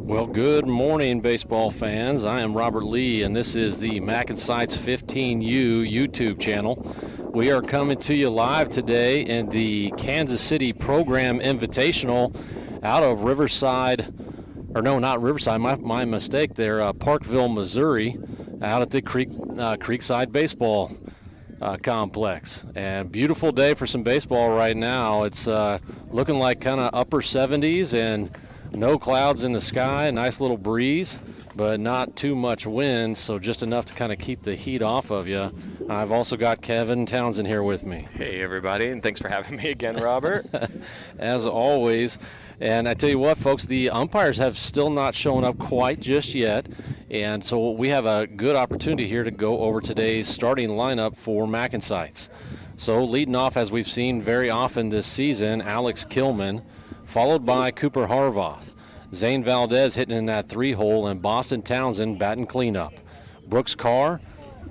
Well, good morning, baseball fans. I am Robert Lee, and this is the MacNSeitz 15U YouTube channel. We are coming to you live today in the Kansas City Program Invitational out of Riverside, or no, not Riverside, my mistake there, Parkville, Missouri, out at the Creekside Baseball Complex. And beautiful day for some baseball right now. It's looking like kind of upper 70s and no clouds in the sky, nice little breeze, but not too much wind, so just enough to kind of keep the heat off of you. I've also got Kevin Townsend here with me. Hey, everybody, and thanks for having me again, Robert. As always. And I tell you what, folks, the umpires have still not shown up quite just yet, and so we have a good opportunity here to go over today's starting lineup for MacNSeitz. So leading off, as we've seen very often this season, Alex Kilman, followed by Cooper Harvath. Zane Valdez hitting in that 3-hole, and Boston Townsend batting cleanup. Brooks Carr,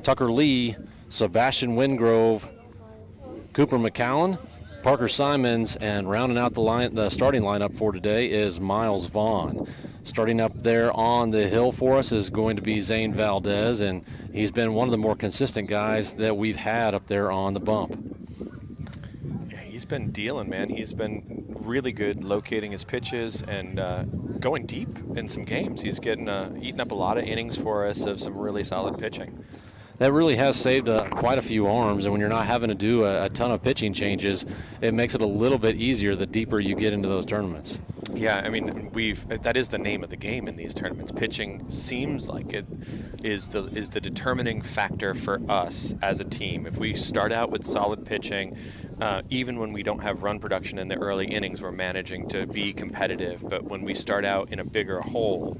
Tucker Lee, Sebastian Wingrove, Cooper McCowan, Parker Simons, and rounding out the starting lineup for today is Miles Vaughn. Starting up there on the hill for us is going to be Zane Valdez, and he's been one of the more consistent guys that we've had up there on the bump. He's been dealing, man. He's been really good locating his pitches and going deep in some games. He's getting eating up a lot of innings for us of some really solid pitching. That really has saved quite a few arms, and when you're not having to do a ton of pitching changes, it makes it a little bit easier the deeper you get into those tournaments. Yeah, I mean, that is the name of the game in these tournaments. Pitching seems like it is the determining factor for us as a team. If we start out with solid pitching, even when we don't have run production in the early innings, we're managing to be competitive. But when we start out in a bigger hole,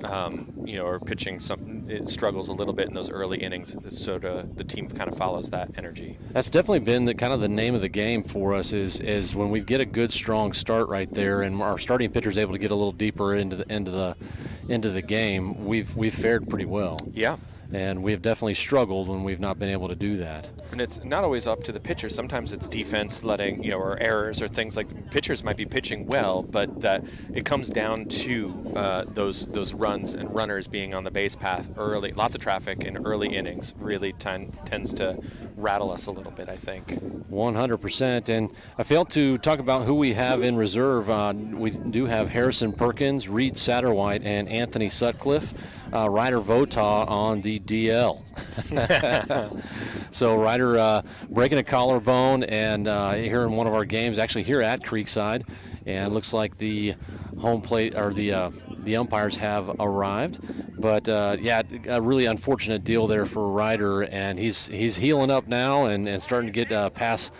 or pitching something, it struggles a little bit in those early innings. So the team kind of follows that energy. That's definitely been the name of the game for us is when we get a good strong start right there, and our starting pitcher's able to get a little deeper into the game. We've fared pretty well. Yeah. And we have definitely struggled when we've not been able to do that. And it's not always up to the pitcher. Sometimes it's defense letting, or errors or things like pitchers might be pitching well, but that it comes down to those runs and runners being on the base path early. Lots of traffic in early innings really tends to rattle us a little bit, I think. 100%. And I failed to talk about who we have in reserve. We do have Harrison Perkins, Reed Satterwhite, and Anthony Sutcliffe. Ryder Votah on the DL. So Ryder breaking a collarbone, and here in one of our games, actually here at Creekside, and looks like the home plate or the umpires have arrived. But a really unfortunate deal there for Ryder, and he's healing up now and starting to get past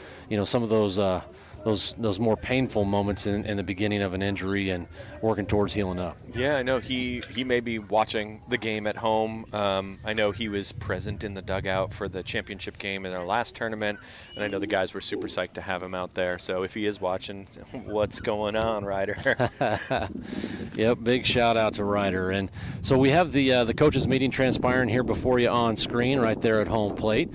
some of those more painful moments in the beginning of an injury and working towards healing up. Yeah, I know he may be watching the game at home. I know he was present in the dugout for the championship game in our last tournament, and I know the guys were super psyched to have him out there. So if he is watching, what's going on, Ryder? Yep, big shout out to Ryder. And so we have the coaches meeting transpiring here before you on screen right there at home plate.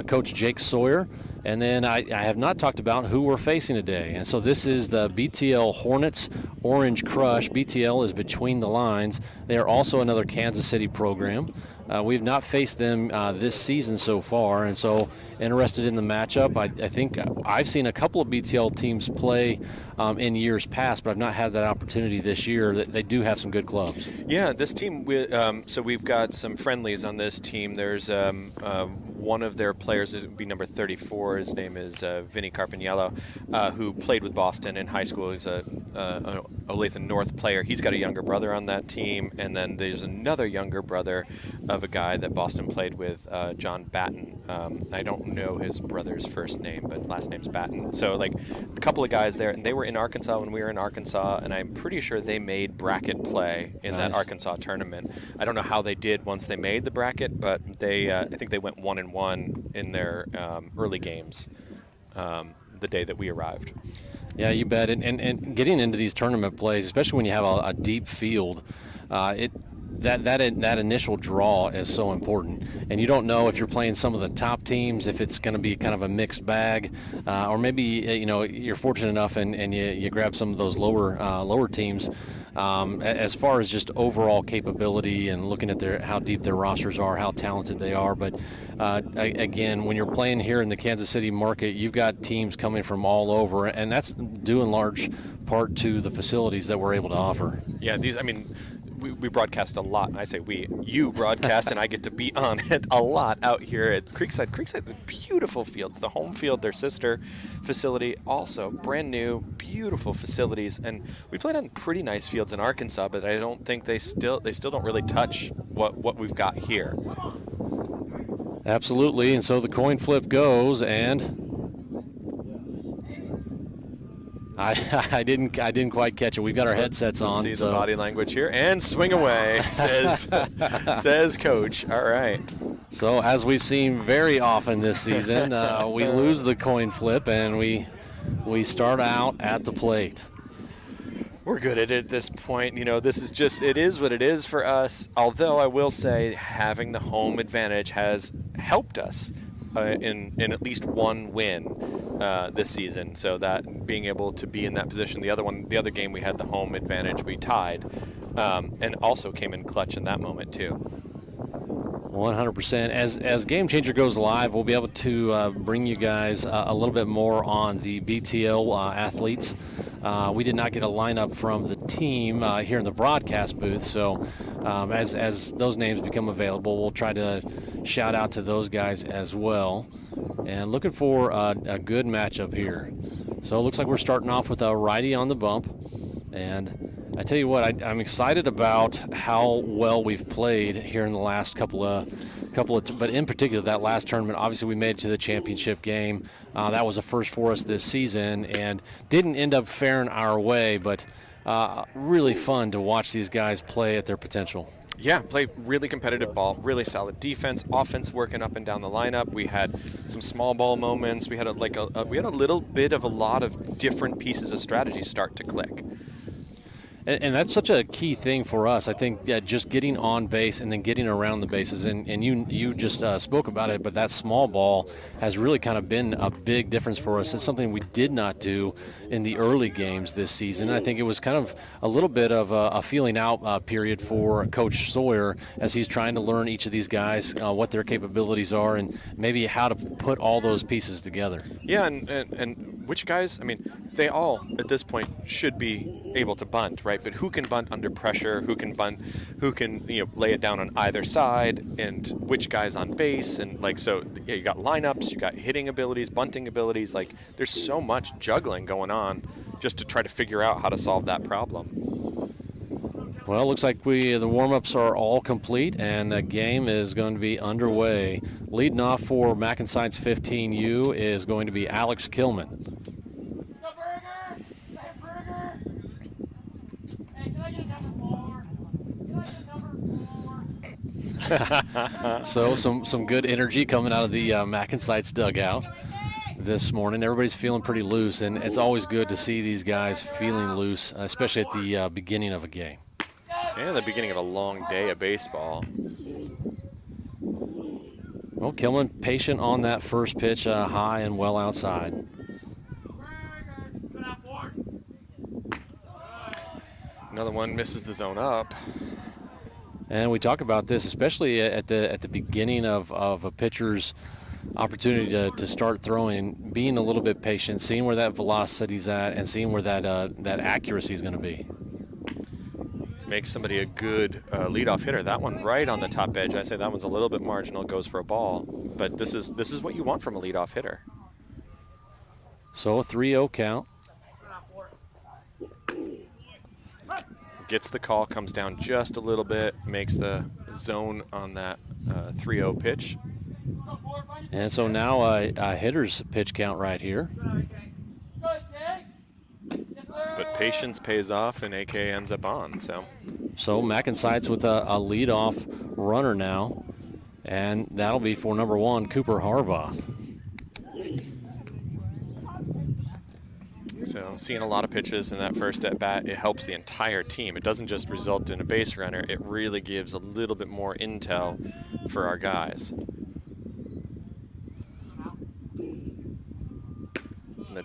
Coach Jake Sawyer. And then I have not talked about who we're facing today. And so this is the BTL Hornets Orange Crush. BTL is between the lines. They are also another Kansas City program. we've not faced them this season so far, and so interested in the matchup. I think I've seen a couple of BTL teams play in years past, but I've not had that opportunity this year. They do have some good clubs. Yeah, this team, so we've got some friendlies on this team. There's one of their players, it would be number 34. His name is Vinny Carpiniello, who played with Boston in high school. He's a Olathe North player. He's got a younger brother on that team, and then there's another younger brother of a guy that Boston played with, John Batten. I don't know his brother's first name, but last name's Batten. So like a couple of guys there, and they were in Arkansas when we were in Arkansas, and I'm pretty sure they made bracket play in that Arkansas tournament. I don't know how they did once they made the bracket, but they I think they went 1-1 in their early games the day that we arrived. Yeah, you bet. And getting into these tournament plays, especially when you have a deep field, that initial draw is so important. And you don't know if you're playing some of the top teams, if it's going to be kind of a mixed bag, or maybe you're fortunate enough and you grab some of those lower teams. As far as just overall capability and looking at how deep their rosters are, how talented they are. But again, when you're playing here in the Kansas City market, you've got teams coming from all over, and that's due in large part to the facilities that we're able to offer. Yeah, we broadcast a lot. I say you broadcast, and I get to be on it a lot out here at Creekside. Creekside, the beautiful fields, the home field, their sister facility, also brand new, beautiful facilities. And we played on pretty nice fields in Arkansas, but I don't think they still don't really touch what we've got here. Absolutely, and so the coin flip goes, and I didn't quite catch it. We've got our headsets on. See the body language here, and swing away, says Coach. All right. So as we've seen very often this season, we lose the coin flip, and we start out at the plate. We're good at it at this point. This is just, it is what it is for us. Although I will say having the home advantage has helped us in at least one win this season. So that being able to be in that position, the other game we had the home advantage, we tied, and also came in clutch in that moment too. 100%. As Game Changer goes live, we'll be able to bring you guys a little bit more on the BTL athletes. We did not get a lineup from the team here in the broadcast booth, so as those names become available, we'll try to shout out to those guys as well. And looking for a good matchup here. So it looks like we're starting off with a righty on the bump. And I tell you what, I'm excited about how well we've played here in the last couple of, but in particular that last tournament. Obviously, we made it to the championship game. That was a first for us this season, and didn't end up faring our way. But really fun to watch these guys play at their potential. Yeah, play really competitive ball, really solid defense, offense working up and down the lineup. We had some small ball moments. We had a little bit of a lot of different pieces of strategy start to click. And that's such a key thing for us. I think just getting on base and then getting around the bases. And you just spoke about it, but that small ball has really kind of been a big difference for us. It's something we did not do in the early games this season. I think it was kind of a little bit of a feeling out period for Coach Sawyer as he's trying to learn each of these guys, what their capabilities are, and maybe how to put all those pieces together. Yeah, and which guys, they all at this point should be able to bunt, right? But who can bunt under pressure? Who can lay it down on either side? And which guys on base? And you got lineups, you got hitting abilities, bunting abilities. There's so much juggling going on just to try to figure out how to solve that problem. Well, it looks like the warm-ups are all complete, and the game is going to be underway. Leading off for MacNSeitz 15U is going to be Alex Kilman. So some good energy coming out of the MacNSeitz dugout this morning. Everybody's feeling pretty loose, and it's always good to see these guys feeling loose, especially at the beginning of a game. And the beginning of a long day of baseball. Well, Kilman patient on that first pitch, high and well outside. Another one misses the zone up. And we talk about this, especially at the beginning of a pitcher's opportunity to start throwing, being a little bit patient, seeing where that velocity's at, and seeing where that accuracy is going to be. Makes somebody a good leadoff hitter. That one right on the top edge. I say that one's a little bit marginal, goes for a ball. But this is what you want from a leadoff hitter. So a 3-0 count. Gets the call, comes down just a little bit, makes the zone on that 3-0 pitch. And so now a hitter's pitch count right here. But patience pays off, and AK ends up on. So MacNSeitz with a leadoff runner now, and that'll be for number 1, Cooper Harbaugh. So seeing a lot of pitches in that first at bat, it helps the entire team. It doesn't just result in a base runner. It really gives a little bit more intel for our guys. And the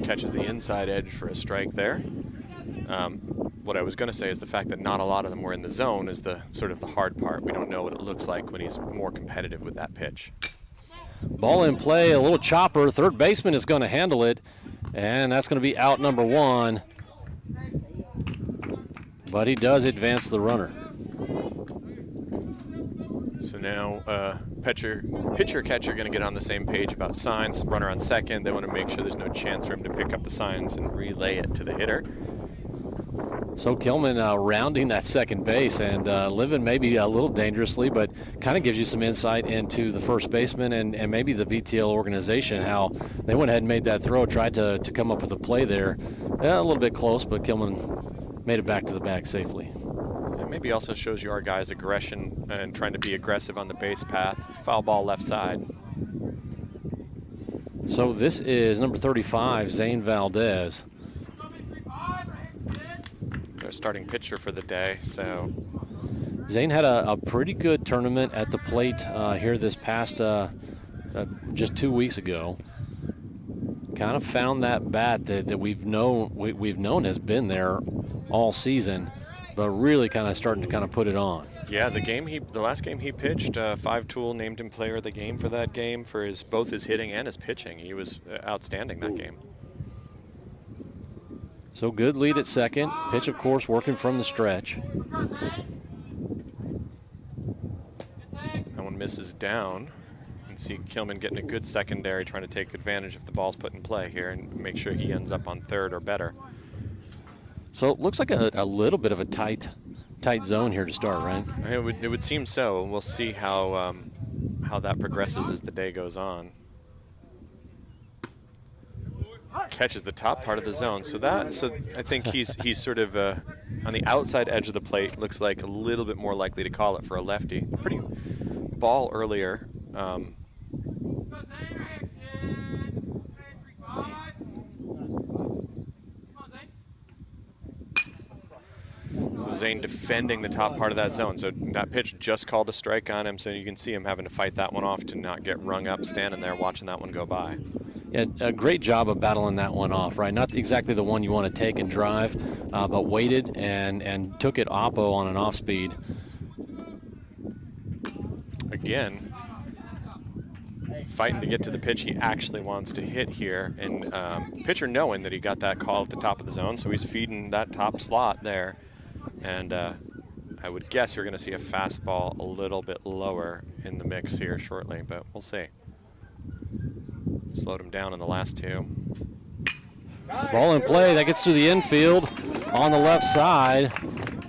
catches the inside edge for a strike there. What I was going to say is the fact that not a lot of them were in the zone is the sort of the hard part. We don't know what it looks like when he's more competitive with that pitch. Ball in play, a little chopper. Third baseman is going to handle it, and that's going to be out number 1. But he does advance the runner. So now pitcher-catcher going to get on the same page about signs. Runner on second. They want to make sure there's no chance for him to pick up the signs and relay it to the hitter. So Kilman rounding that second base and living maybe a little dangerously, but kind of gives you some insight into the first baseman and maybe the BTL organization, how they went ahead and made that throw, tried to come up with a play there. A little bit close, but Kilman made it back to the bag safely. It maybe also shows you our guys' aggression and trying to be aggressive on the base path. Foul ball left side. So this is number 35, Zane Valdez. Their starting pitcher for the day. So Zane had a pretty good tournament at the plate here this past just 2 weeks ago. Kind of found that bat that we've known has been there all season, but really kind of starting to kind of put it on. Yeah, the last game he pitched, Five Tool named him player of the game for that game for both his hitting and his pitching. He was outstanding that game. So good lead at second. Pitch, of course, working from the stretch. That one misses down. You can see Kilman getting a good secondary, trying to take advantage if the ball's put in play here and make sure he ends up on third or better. So it looks like a little bit of a tight zone here to start, right? It would seem so. We'll see how that progresses as the day goes on. Catches the top part of the zone, so I think he's sort of on the outside edge of the plate. Looks like a little bit more likely to call it for a lefty. Pretty ball earlier. So Zane defending the top part of that zone. So that pitch just called a strike on him, so you can see him having to fight that one off to not get rung up standing there watching that one go by. Yeah, a great job of battling that one off, right? Not exactly the one you want to take and drive, but waited and took it oppo on an off speed. Again, fighting to get to the pitch he actually wants to hit here. And pitcher knowing that he got that call at the top of the zone, so he's feeding that top slot there. And I would guess you're going to see a fastball a little bit lower in the mix here shortly, but we'll see. Slowed him down in the last two. Ball in play. That gets to the infield on the left side,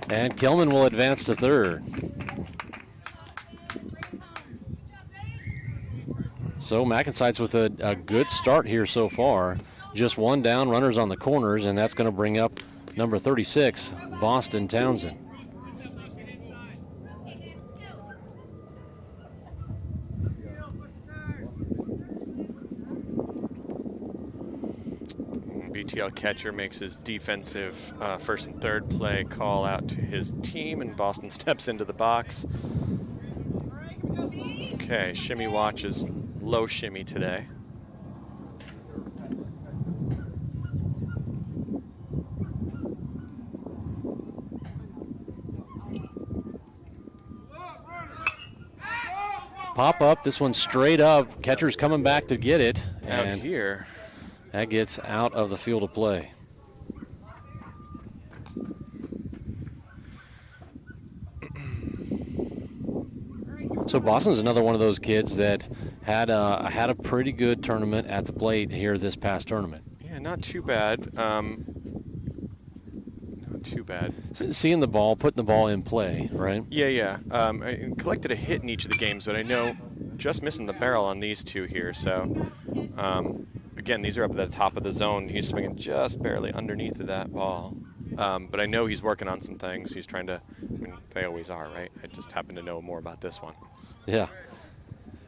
and Kilman will advance to third. So MacNSeitz with a good start here so far. Just one down, runners on the corners, and that's going to bring up number 36, Boston Townsend. BTL catcher makes his defensive first and third play call out to his team, and Boston steps into the box. Okay, shimmy watch is low shimmy today. pop up. This one's straight up. Catcher's coming back to get it. Out And here. that gets out of the field of play. So Boston's another one of those kids that had a pretty good tournament at the plate here this past tournament. Yeah, not too bad. Not too bad. Seeing the ball, putting the ball in play, right? Yeah. I collected a hit in each of the games, but I know just missing the barrel on these two here. So, again, these are up at the top of the zone. He's swinging just barely underneath of that ball. But I know he's working on some things. He's trying to, I mean, they always are, right? I just happen to know more about this one. Yeah.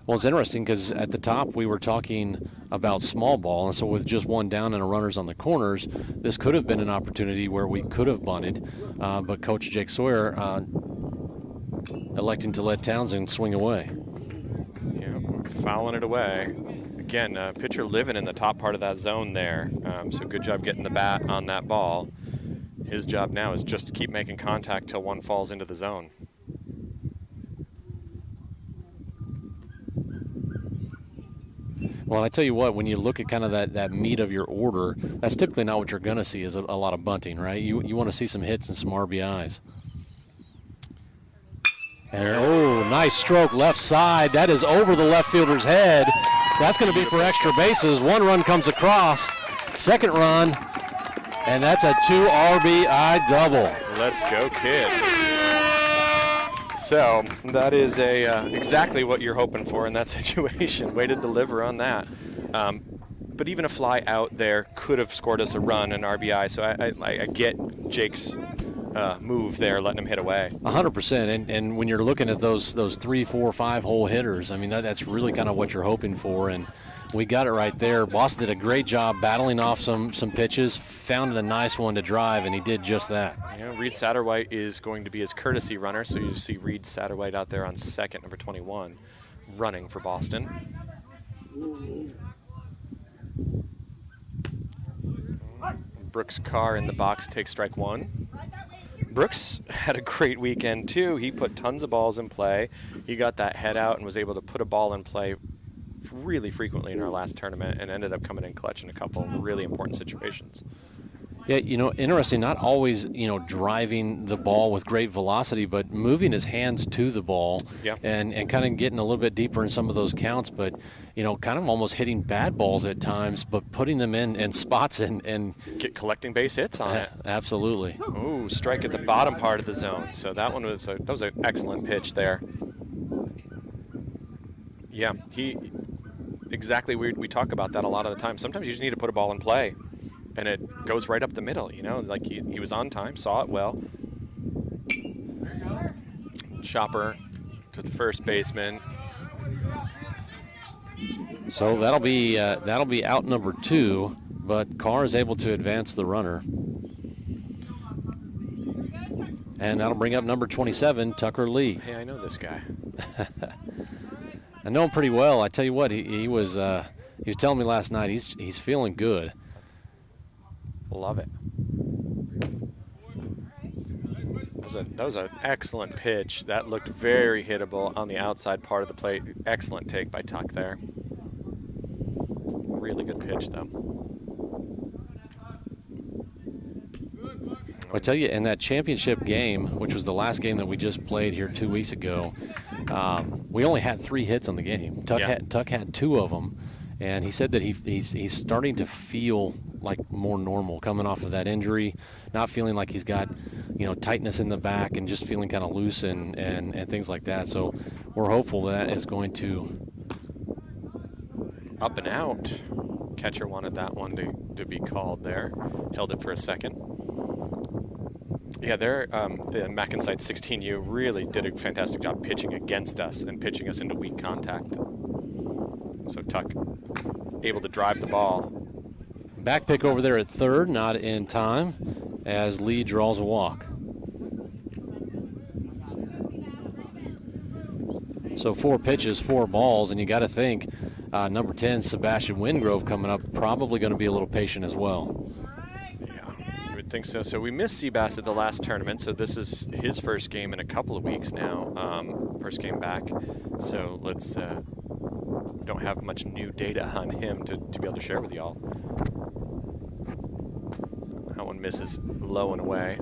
Well, it's interesting because at the top we were talking about small ball, and so with just one down and a runners on the corners, this could have been an opportunity where we could have bunted, but Coach Jake Sawyer electing to let Townsend swing away. Yeah, fouling it away. Again, pitcher living in the top part of that zone there, so good job getting the bat on that ball. His job now is just to keep making contact till one falls into the zone. Well, I tell you what, when you look at kind of that meat of your order, that's typically not what you're going to see is a lot of bunting, right? You want to see some hits and some RBIs. And, oh, nice stroke left side. That is over the left fielder's head. That's going to be for extra bases. One run comes across. Second run, and that's a 2 RBI double. Let's go, kid. So that is exactly what you're hoping for in that situation. Way to deliver on that. But even a fly out there could have scored us a run, an RBI. So I get Jake's move there, letting him hit away. 100%. And when you're looking at those 3, 4, 5 hole hitters, I mean, that's really kind of what you're hoping for. And we got it right there. Boston did a great job battling off some pitches, found a nice one to drive, and he did just that. Yeah, Reed Satterwhite is going to be his courtesy runner, so you see Reed Satterwhite out there on second, number 21, running for Boston. Brooks Carr in the box takes strike one. Brooks had a great weekend, too. He put tons of balls in play. He got that head out and was able to put a ball in play really frequently in our last tournament and ended up coming in clutch in a couple of really important situations. Yeah, interesting, not always, driving the ball with great velocity, but moving his hands to the ball and kind of getting a little bit deeper in some of those counts, but, kind of almost hitting bad balls at times, but putting them in spots and collecting base hits on it. Absolutely. Ooh, strike at the bottom part of the zone. So that was an excellent pitch there. Yeah, exactly. We talk about that a lot of the time. Sometimes you just need to put a ball in play, and it goes right up the middle. Like he was on time, saw it well. Chopper to the first baseman. So that'll be out number 2, but Carr is able to advance the runner. And that'll bring up number 27, Tucker Lee. Hey, I know this guy. I know him pretty well. I tell you what, he was telling me last night he's feeling good. Love it. That was an excellent pitch. That looked very hittable on the outside part of the plate. Excellent take by Tuck there. Really good pitch, though. I tell you, in that championship game, which was the last game that we just played here 2 weeks ago, we only had 3 hits on the game. Tuck had 2 of them, and he said that he's starting to feel like more normal coming off of that injury, not feeling like he's got tightness in the back and just feeling kind of loose and things like that. So we're hopeful that is going to up and out. Catcher wanted that one to be called there. Held it for a second. Yeah, the MacNSeitz 16U really did a fantastic job pitching against us and pitching us into weak contact. So Tuck able to drive the ball. Back pick over there at third, not in time, as Lee draws a walk. So 4 pitches, 4 balls, and you got to think number 10, Sebastian Wingrove, coming up, probably going to be a little patient as well. Yeah, you would think so. So we missed Seabass at the last tournament, so this is his first game in a couple of weeks now. First game back. So let's don't have much new data on him to be able to share with y'all. That one misses low and away.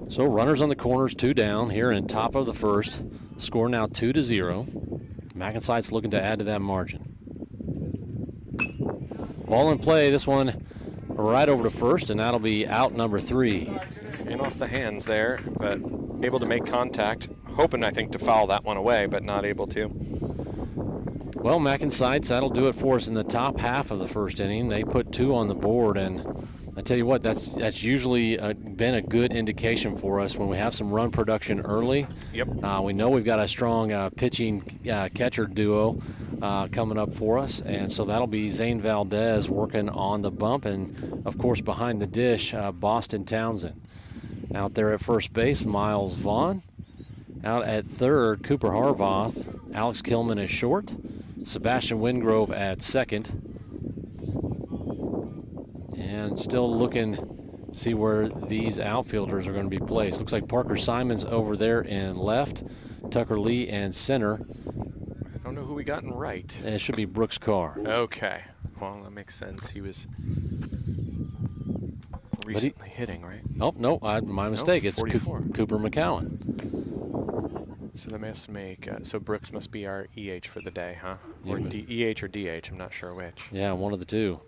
So runners on the corners, 2 down here in top of the first. Score now 2-0. MacNSeitz looking to add to that margin. Ball in play, this one right over to first, and that'll be out number 3. In off the hands there, but able to make contact. Hoping, I think, to foul that one away, but not able to. Well, MacNSeitz, that'll do it for us in the top half of the first inning. They put 2 on the board, and I tell you what, that's usually been a good indication for us when we have some run production early. Yep. We know we've got a strong pitching catcher duo coming up for us, and so that'll be Zane Valdez working on the bump, and of course behind the dish, Boston Townsend. Out there at first base, Miles Vaughn. Out at third, Cooper Harvoth. Alex Kilman is short. Sebastian Wingrove at second. And still looking to see where these outfielders are going to be placed. Looks like Parker Simons over there in left. Tucker Lee in center. I don't know who we got in right. And it should be Brooks Carr. Okay. Well, that makes sense. He was recently hitting, right? Oh, no, my mistake. It's 44. Cooper McCowan. So they must make, so Brooks must be our EH for the day, huh? Or EH or DH, I'm not sure which. Yeah, one of the two.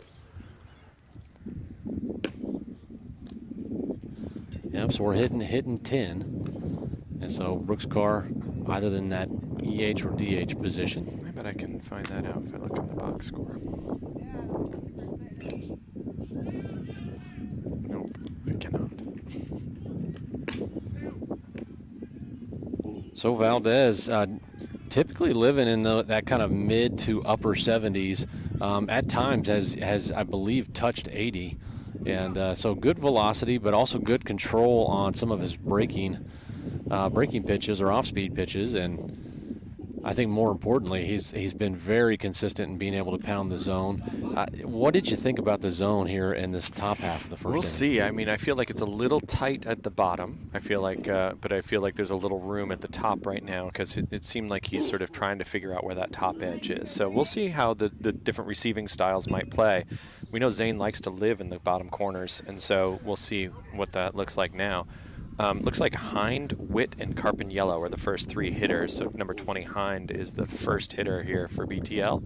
Yep, so we're hitting 10. And so Brooks Carr either in that EH or DH position. I bet I can find that out if I look in the box score. Nope, I cannot. So Valdez typically living in that kind of mid to upper 70s. At times has I believe touched 80. And so good velocity, but also good control on some of his breaking pitches or off-speed pitches. And I think more importantly, he's been very consistent in being able to pound the zone. What did you think about the zone here in this top half of the first inning? We'll see. I mean, I feel like it's a little tight at the bottom. I feel like, but I feel like there's a little room at the top right now because it seemed like he's sort of trying to figure out where that top edge is. So we'll see how the different receiving styles might play. We know Zane likes to live in the bottom corners, and so we'll see what that looks like now. Looks like Hind, Witt, and Carpiniello are the first 3 hitters. So number 20, Hind, is the first hitter here for BTL.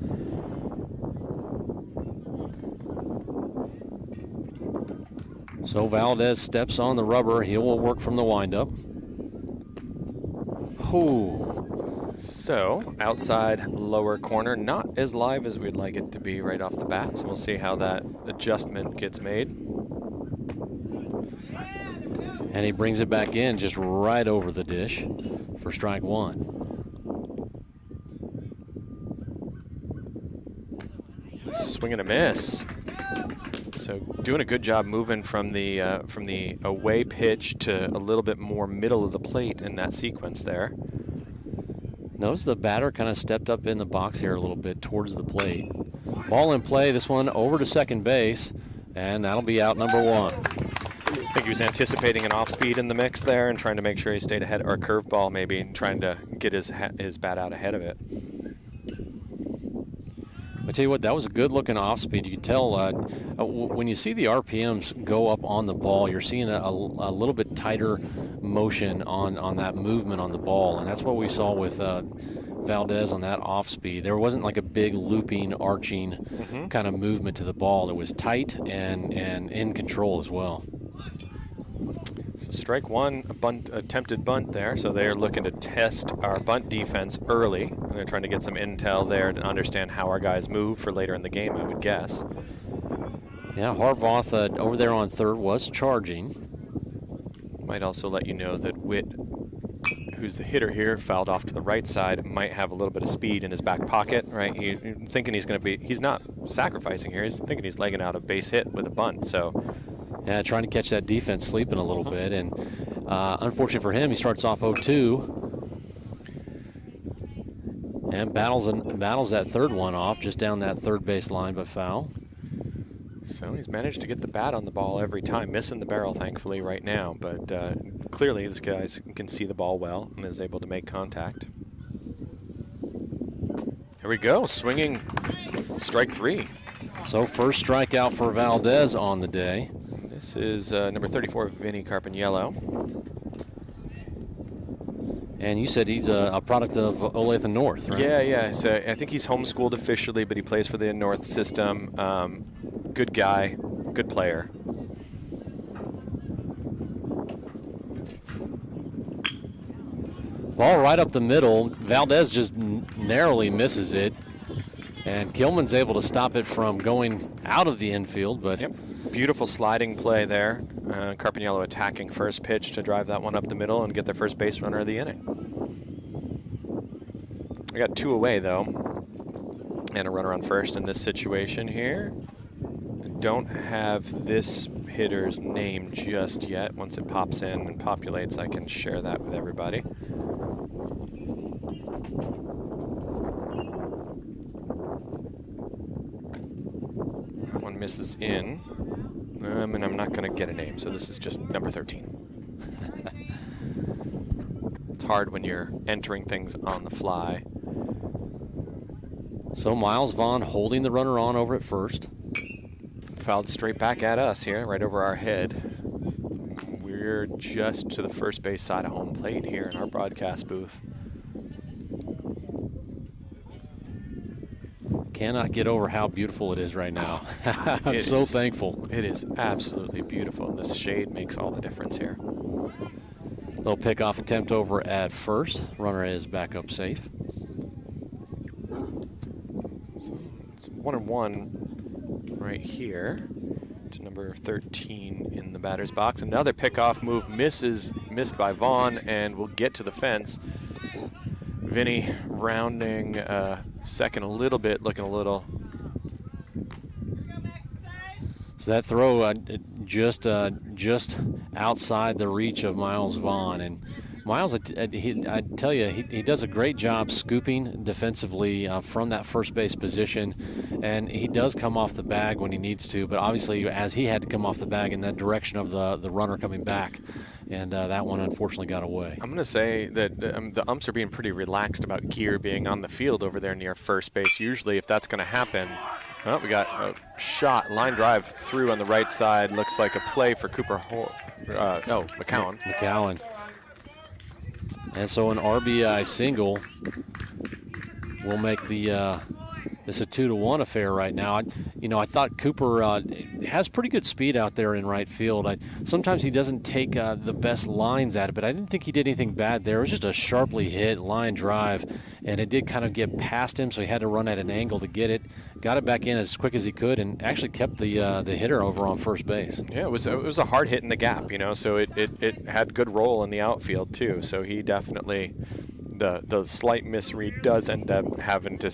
So Valdez steps on the rubber. He will work from the windup. So outside lower corner, not as live as we'd like it to be right off the bat. So we'll see how that adjustment gets made. And he brings it back in just right over the dish for strike 1. Swing and a miss. So doing a good job moving from the away pitch to a little bit more middle of the plate in that sequence there. Notice the batter kind of stepped up in the box here a little bit towards the plate. Ball in play, this one over to second base, and that'll be out number 1. I think he was anticipating an off-speed in the mix there and trying to make sure he stayed ahead, or a curveball maybe, and trying to get his bat out ahead of it. I tell you what, that was a good-looking off-speed. You can tell when you see the RPMs go up on the ball, you're seeing a little bit tighter motion on that movement on the ball, and that's what we saw with Valdez on that off-speed. There wasn't like a big looping, arching kind of movement to the ball. It was tight and in control as well. So strike 1, attempted bunt there. So they're looking to test our bunt defense early. And they're trying to get some intel there to understand how our guys move for later in the game, I would guess. Yeah, Harvoth over there on third was charging. Might also let you know that Witt, who's the hitter here, fouled off to the right side, might have a little bit of speed in his back pocket, right? Thinking he's not sacrificing here. He's thinking he's legging out a base hit with a bunt. So. Yeah, trying to catch that defense sleeping a little bit. And unfortunate for him, he starts off 0-2. And battles that third one off just down that third base line, but foul. So he's managed to get the bat on the ball every time, missing the barrel, thankfully, right now. But clearly, this guy can see the ball well and is able to make contact. Here we go, swinging strike 3. So first strikeout for Valdez on the day. This is number 34, Vinny Carpiniello. And you said he's a product of Olathe North, right? Yeah. So I think he's homeschooled officially, but he plays for the North system. Good guy, good player. Ball right up the middle. Valdez just narrowly misses it. And Kilman's able to stop it from going out of the infield. But yep. Beautiful sliding play there. Carpiniello attacking first pitch to drive that one up the middle and get their first base runner of the inning. We got 2 away, though. And a runner on first in this situation here. Don't have this hitter's name just yet. Once it pops in and populates, I can share that with everybody. That one misses in. And I'm not going to get a name, so this is just number 13. It's hard when you're entering things on the fly. So Miles Vaughn holding the runner on over at first. Fouled straight back at us here, right over our head. We're just to the first base side of home plate here in our broadcast booth. Cannot get over how beautiful it is right now. I'm so thankful. It is absolutely beautiful. This shade makes all the difference here. Little pickoff attempt over at first. Runner is back up safe. So it's 1-1 right here to number 13 in the batter's box. Another pickoff move missed by Vaughn, and will get to the fence. Vinny rounding second a little bit, looking a little. So that throw just outside the reach of Miles Vaughn, and Miles, I tell you, he does a great job scooping defensively from that first base position, and he does come off the bag when he needs to, but obviously as he had to come off the bag in that direction of the runner coming back, and that one unfortunately got away. I'm going to say that the umps are being pretty relaxed about Gear being on the field over there near first base. Usually if that's going to happen, well, we got a shot, line drive through on the right side. Looks like a play for McCowan. And so an RBI single will make this a 2-1 affair right now. I thought Cooper has pretty good speed out there in right field. Sometimes he doesn't take the best lines at it, but I didn't think he did anything bad there. It was just a sharply hit line drive, and it did kind of get past him, so he had to run at an angle to get it. Got it back in as quick as he could, and actually kept the hitter over on first base. Yeah, it was a hard hit in the gap, so it had good roll in the outfield too. So he definitely, the slight misread does end up having to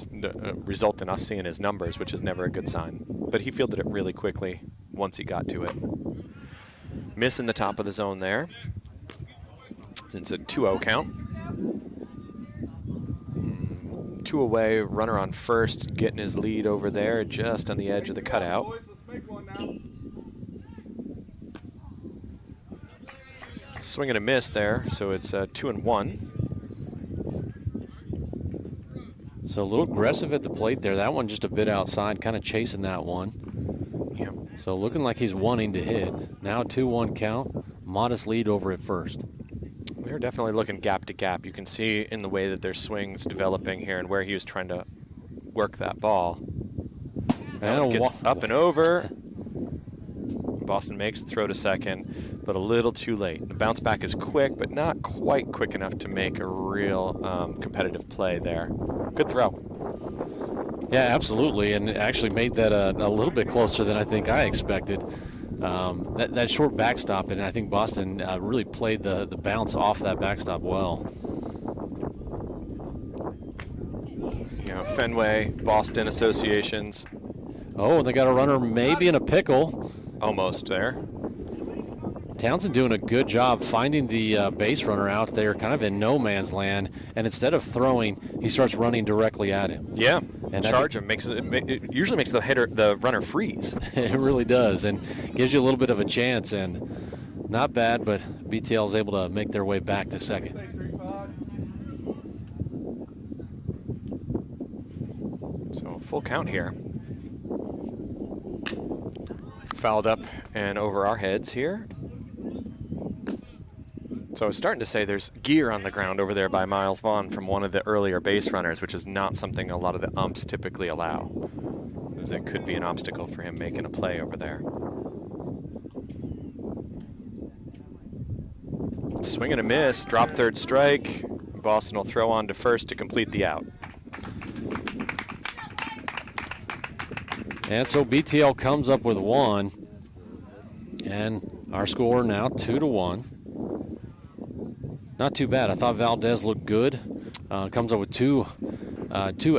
result in us seeing his numbers, which is never a good sign. But he fielded it really quickly once he got to it. Miss in the top of the zone there. It's a 2-0 count. 2 away, runner on first, getting his lead over there just on the edge of the cutout. Swing and a miss there, so it's 2-1. So a little aggressive at the plate there. That one just a bit outside, kind of chasing that one. Yeah. So looking like he's wanting to hit. Now 2-1 count, modest lead over at first. We're definitely looking gap to gap. You can see in the way that their swing's developing here and where he was trying to work that ball. And it gets up and over. Boston makes the throw to second, but a little too late. The bounce back is quick, but not quite quick enough to make a real competitive play there. Good throw. Yeah, absolutely, and it actually made that a little bit closer than I think I expected. That short backstop, and I think Boston really played the bounce off that backstop well. Fenway, Boston associations. Oh, and they got a runner maybe in a pickle. Almost there. Townsend doing a good job finding the base runner out there kind of in no man's land, and instead of throwing, he starts running directly at him. Yeah, and charge him. It usually makes the runner freeze. It really does, and gives you a little bit of a chance, and not bad, but BTL is able to make their way back to second. So full count here. Fouled up and over our heads here. So I was starting to say there's gear on the ground over there by Miles Vaughn from one of the earlier base runners, which is not something a lot of the umps typically allow, as it could be an obstacle for him making a play over there. Swing and a miss, drop third strike. Boston will throw on to first to complete the out. And so BTL comes up with 1, and our score now 2-1. Not too bad. I thought Valdez looked good. Comes up with two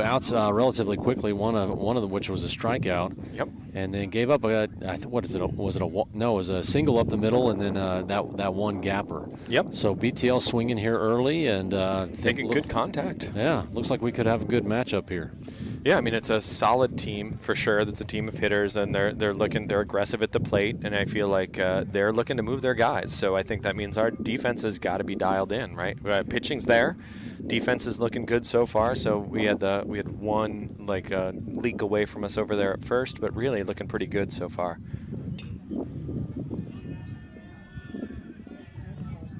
outs relatively quickly. One of them which was a strikeout. Yep. And then gave up a what is it? It was a single up the middle, and then that one gapper. Yep. So BTL swinging here early and making good contact. Yeah, looks like we could have a good matchup here. Yeah, I mean, it's a solid team for sure. That's a team of hitters, and they're aggressive at the plate, and I feel like they're looking to move their guys. So I think that means our defense has got to be dialed in, right? Pitching's there, defense is looking good so far. So we had one leak away from us over there at first, but really looking pretty good so far.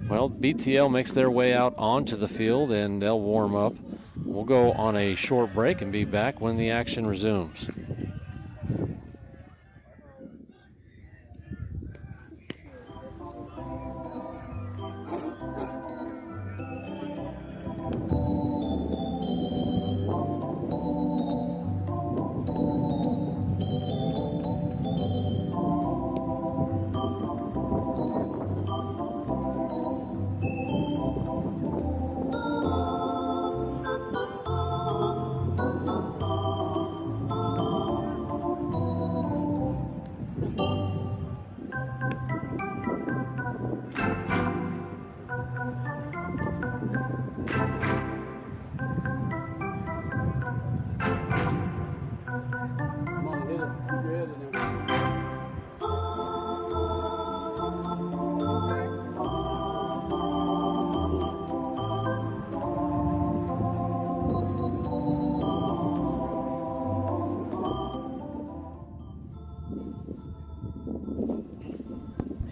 Well, BTL makes their way out onto the field, and they'll warm up. We'll go on a short break and be back when the action resumes.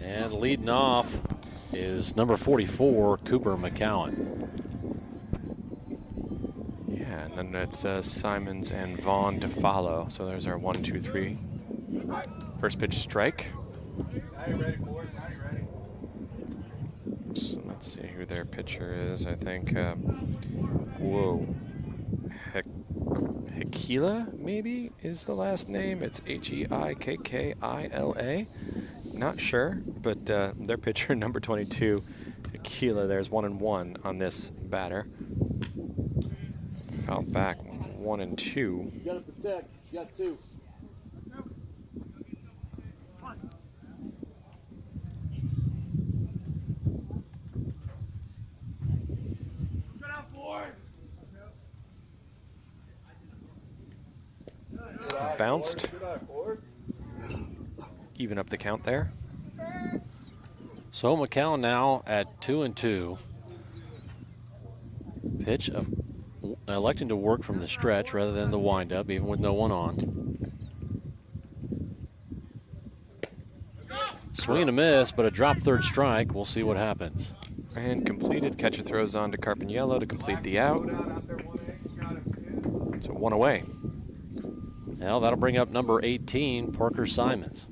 And leading off is number 44, Cooper McCowan. Yeah, and then it's Simons and Vaughn to follow. So there's our 1, 2, 3. First pitch strike. So let's see who their pitcher is. I think, Hekila maybe is the last name. It's Heikkila. Not sure, but their pitcher, number 22, Hekila, there's 1-1 on this batter. Foul back, 1-2. You gotta protect. You got 2. Bounced. Even up the count there. So McCown now at 2-2. Pitch of electing to work from the stretch rather than the windup, even with no one on. Swing and a miss, but a drop third strike. We'll see what happens. And completed. Catcher throws on to Carpiniello to complete the out. So 1 away. Now that'll bring up number 18, Parker Simons.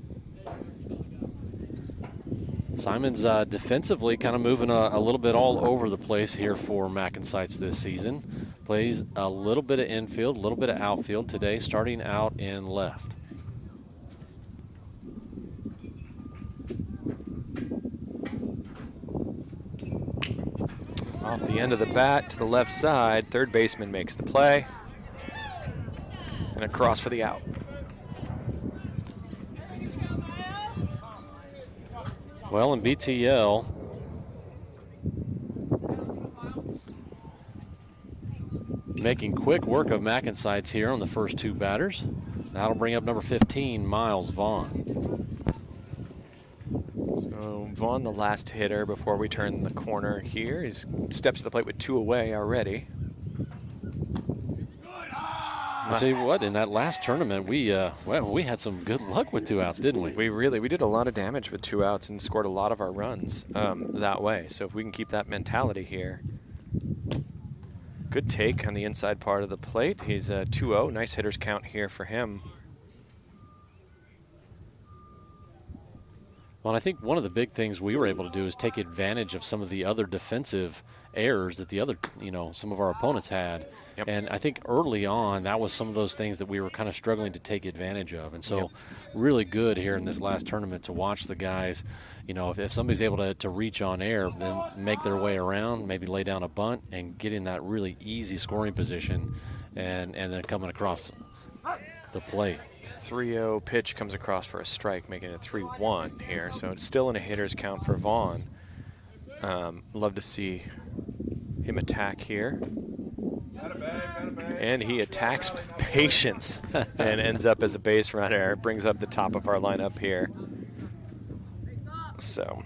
Simons defensively kind of moving a little bit all over the place here for MacNSeitz this season. Plays a little bit of infield, a little bit of outfield today, starting out in left. Off the end of the bat to the left side, third baseman makes the play. And across for the out. Well, in BTL, making quick work of MacNSeitz here on the first two batters. That'll bring up number 15, Miles Vaughn. So Vaughn, the last hitter before we turn the corner here. He steps to the plate with 2 away already. I'll tell you what, in that last tournament, we had some good luck with 2 outs, didn't we? We did a lot of damage with 2 outs and scored a lot of our runs that way. So if we can keep that mentality here. Good take on the inside part of the plate. He's 2-0. Nice hitter's count here for him. Well, I think one of the big things we were able to do is take advantage of some of the other defensive errors that the other, some of our opponents had. Yep. And I think early on, that was some of those things that we were kind of struggling to take advantage of. And so really good here in this last tournament to watch the guys, if somebody's able to reach on air, then make their way around, maybe lay down a bunt and get in that really easy scoring position and then coming across the plate. 3-0 pitch comes across for a strike, making it 3-1 here. So it's still in a hitter's count for Vaughn. Love to see him attack here. And he attacks with patience and ends up as a base runner. Brings up the top of our lineup here. So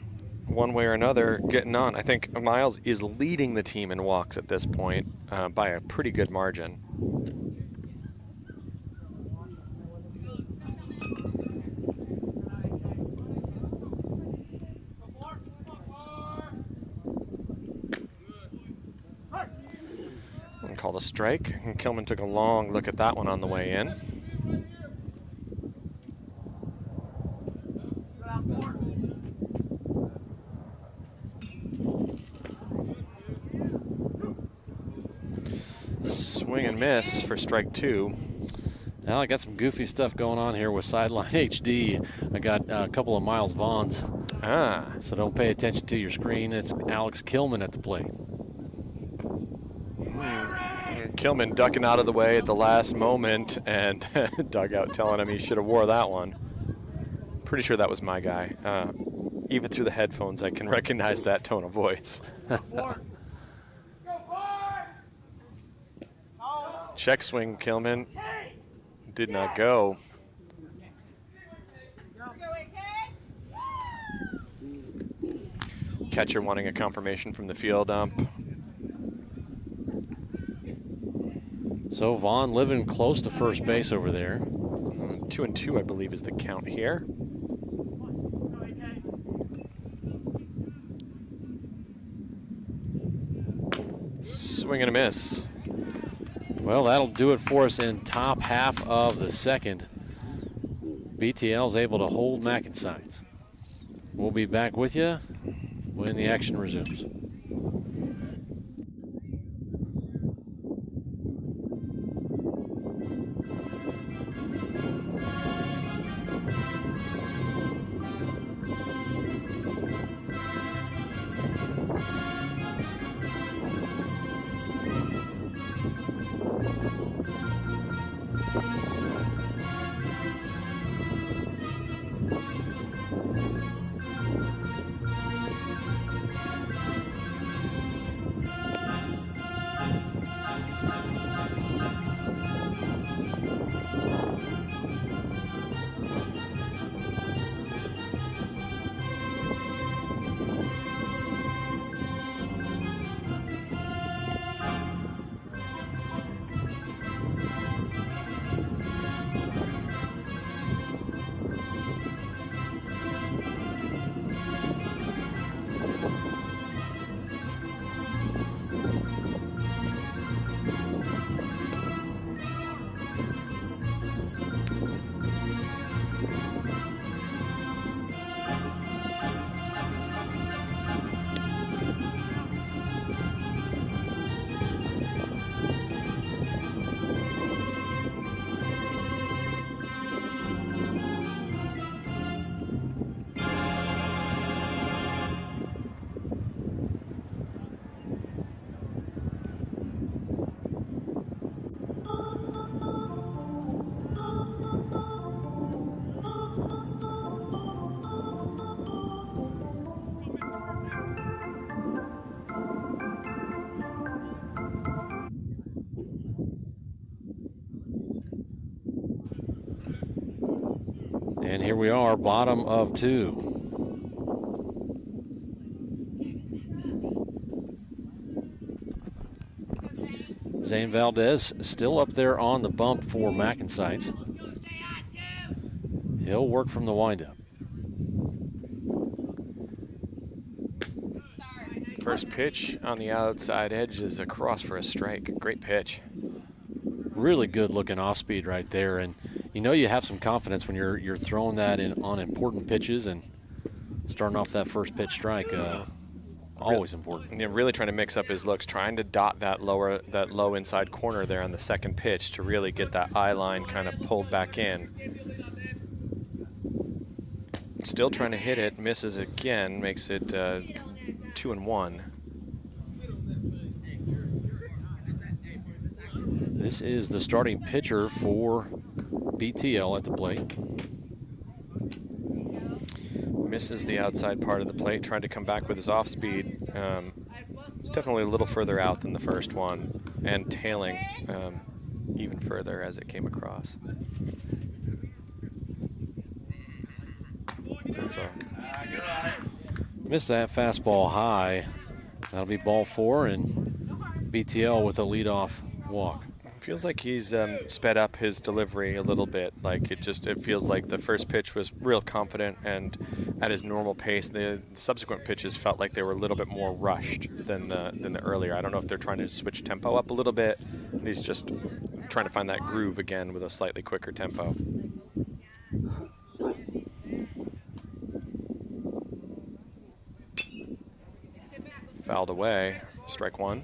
one way or another, getting on. I think Miles is leading the team in walks at this point by a pretty good margin. Called a strike, and Kilman took a long look at that one on the way in. Swing and miss for strike 2. Now I got some goofy stuff going on here with Sideline HD. I got a couple of Miles Vaughns. So don't pay attention to your screen. It's Alex Kilman at the plate. Kilman ducking out of the way at the last moment, and dugout telling him he should have wore that one. Pretty sure that was my guy. Even through the headphones, I can recognize that tone of voice. Check swing, Kilman. Did not go. Catcher wanting a confirmation from the field ump. So Vaughn living close to first base over there. 2-2, I believe, is the count here. Swing and a miss. Well, that'll do it for us in top half of the second. BTL's able to hold MacNSeitz. We'll be back with you when the action resumes. And here we are, bottom of 2. Zane Valdez still up there on the bump for MacNSeitz. He'll work from the windup. First pitch on the outside edge is across for a strike. Great pitch. Really good looking off speed right there, and you know you have some confidence when you're throwing that in on important pitches and starting off that first pitch strike. Always important. And really trying to mix up his looks, trying to dot that low inside corner there on the second pitch to really get that eye line kind of pulled back in. Still trying to hit it, misses again, makes it 2-1. This is the starting pitcher for BTL at the plate. Misses the outside part of the plate, trying to come back with his off speed. It's definitely a little further out than the first one, and tailing even further as it came across. So. Missed that fastball high. That'll be ball 4, and BTL with a leadoff walk. Feels like he's sped up his delivery a little bit. Like it feels like the first pitch was real confident and at his normal pace. The subsequent pitches felt like they were a little bit more rushed than the earlier. I don't know if they're trying to switch tempo up a little bit. He's just trying to find that groove again with a slightly quicker tempo. Fouled away, strike 1.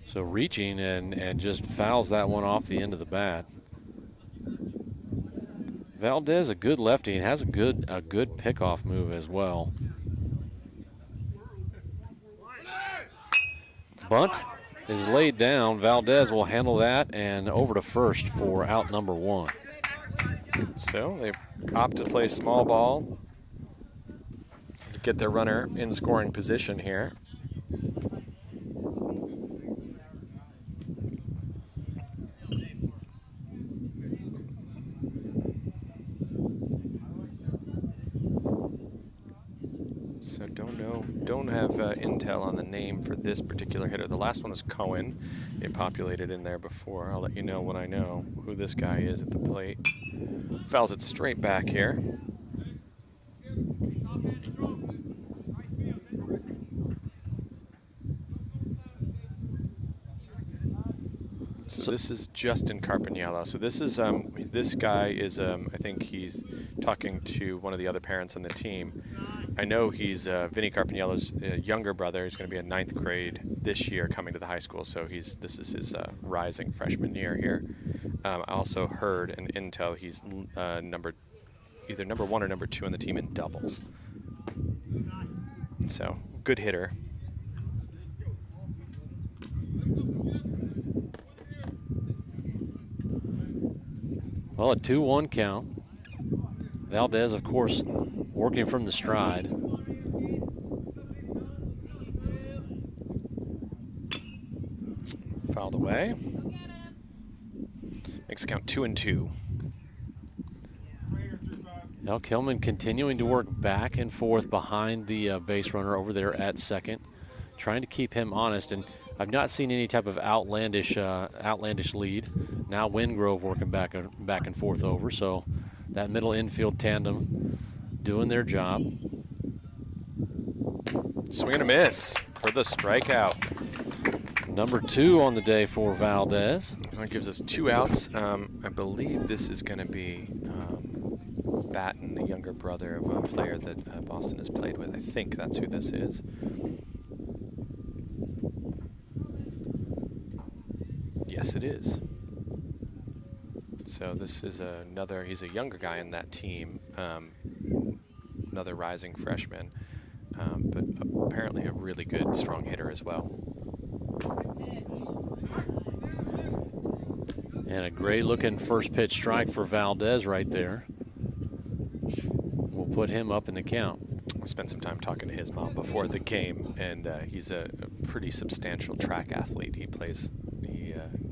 So reaching and just fouls that one off the end of the bat. Valdez, a good lefty, and has a good pickoff move as well. Bunt is laid down. Valdez will handle that and over to first for out number 1. So they opt to play small ball to get their runner in scoring position here. So don't have intel on the name for this particular hitter. The last one was Cohen. It populated in there before. I'll let you know when I know who this guy is at the plate. Fouls it straight back here. So this is Justin Carpaniello. So this is this guy is I think he's talking to one of the other parents on the team. I know he's Vinny Carpaniello's younger brother. He's going to be in 9th grade this year, coming to the high school. So this is his rising freshman year here. I also heard an intel he's either number 1 or number 2 on the team in doubles. So good hitter. Well, a 2-1 count. Valdez, of course, working from the stride. Fouled away. Makes the count 2-2. Now Kilman continuing to work back and forth behind the base runner over there at second, trying to keep him honest. And I've not seen any type of outlandish lead. Now Wingrove working back and forth over. So that middle infield tandem doing their job. Swing and a miss for the strikeout. Number 2 on the day for Valdez. That gives us 2 outs. I believe this is going to be Batten, the younger brother of a player that Boston has played with. I think that's who this is. Yes, it is. So this is he's a younger guy in that team, another rising freshman, but apparently a really good, strong hitter as well. And a great looking first pitch strike for Valdez right there. We'll put him up in the count. I spent some time talking to his mom before the game, and he's a pretty substantial track athlete. He plays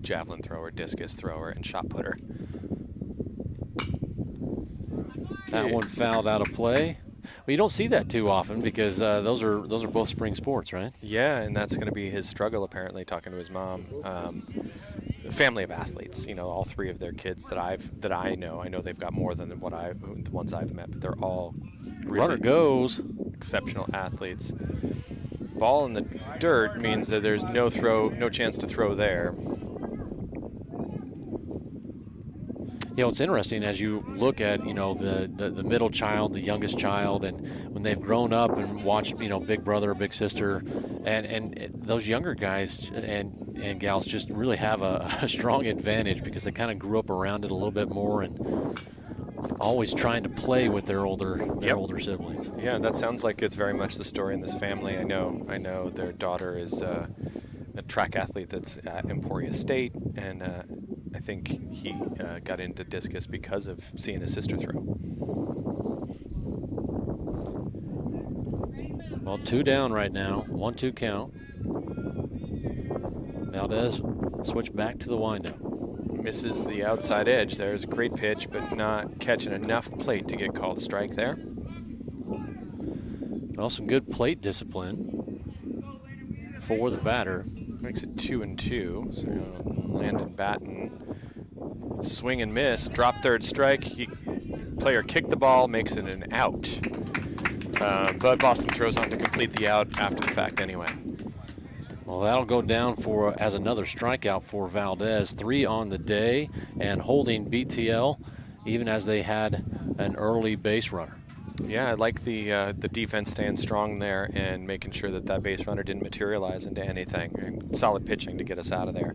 javelin thrower, discus thrower, and shot putter. That one fouled out of play. Well, you don't see that too often because those are both spring sports, right? Yeah, and that's going to be his struggle apparently. Talking to his mom, family of athletes. You know, all three of their kids that I know. I know they've got more than the ones I've met, but they're all really Runner goes. exceptional athletes. Ball in the dirt means that there's no chance to throw there. You know, it's interesting as you look at, you know, the middle child, the youngest child, and when they've grown up and watched, you know, big brother, big sister, and those younger guys and gals just really have a strong advantage because they kind of grew up around it a little bit more and always trying to play with their older siblings. Yeah, that sounds like it's very much the story in this family. I know their daughter is a track athlete that's at Emporia State, and I think he got into discus because of seeing his sister throw. Well, 2 down right now, 1-2 count. Valdez switch back to the windup. Misses the outside edge. There's a great pitch, but not catching enough plate to get called a strike there. Well, some good plate discipline for the batter. Makes it 2-2. So Landon Batten, swing and miss, drop third strike. Player kicked the ball, makes it an out. But Boston throws on to complete the out after the fact anyway. Well, that'll go down as another strikeout for Valdez. 3 on the day and holding BTL even as they had an early base runner. Yeah, I like the defense staying strong there and making sure that base runner didn't materialize into anything. And solid pitching to get us out of there.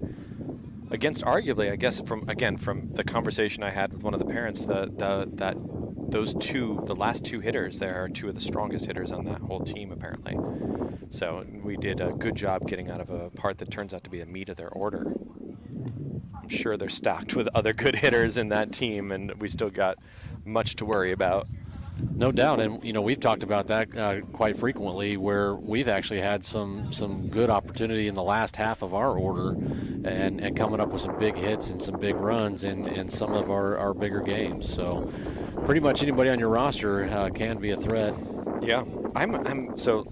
Against arguably, I guess from the conversation I had with one of the parents, the last two hitters there are two of the strongest hitters on that whole team apparently. So we did a good job getting out of a part that turns out to be the meat of their order. I'm sure they're stacked with other good hitters in that team, and we still got much to worry about. No doubt, and you know we've talked about that quite frequently, where we've actually had some good opportunity in the last half of our order, and coming up with some big hits and some big runs in some of our bigger games. So, pretty much anybody on your roster can be a threat. Yeah, I'm so.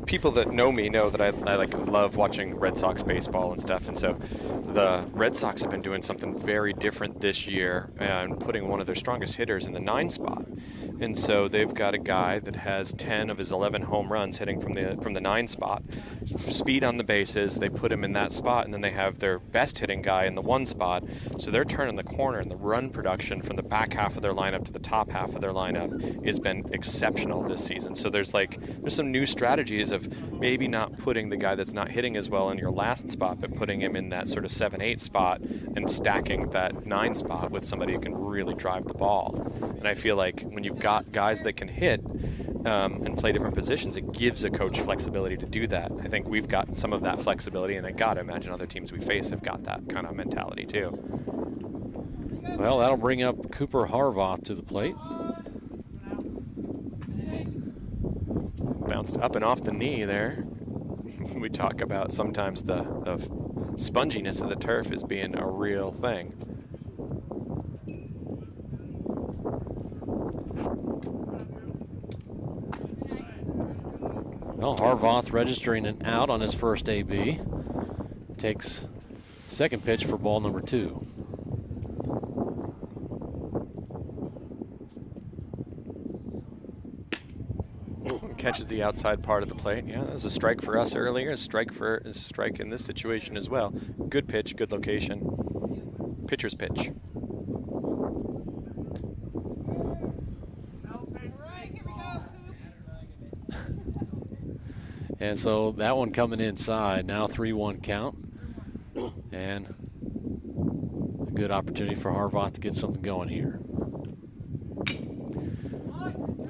People that know me know that I love watching Red Sox baseball and stuff, and so the Red Sox have been doing something very different this year and putting one of their strongest hitters in the 9 spot. And so they've got a guy that has 10 of his 11 home runs hitting from the 9 spot. Speed on the bases, they put him in that spot, and then they have their best hitting guy in the 1 spot. So they're turning the corner, and the run production from the back half of their lineup to the top half of their lineup has been exceptional this season. So there's some new strategies of maybe not putting the guy that's not hitting as well in your last spot, but putting him in that sort of 7-8 spot and stacking that 9 spot with somebody who can really drive the ball. And I feel like when you've got guys that can hit and play different positions, it gives a coach flexibility to do that. I think we've got some of that flexibility, and I got to imagine other teams we face have got that kind of mentality too. Well, that'll bring up Cooper Harvoth to the plate. Bounced up and off the knee there. We talk about sometimes the sponginess of the turf as being a real thing. Well, Harvoth registering an out on his first AB. Takes second pitch for ball number 2. Catches the outside part of the plate. Yeah, that was a strike for us earlier. A strike in this situation as well. Good pitch, good location. Pitcher's pitch. And so that one coming inside. Now 3-1 count. And a good opportunity for Harvoth to get something going here.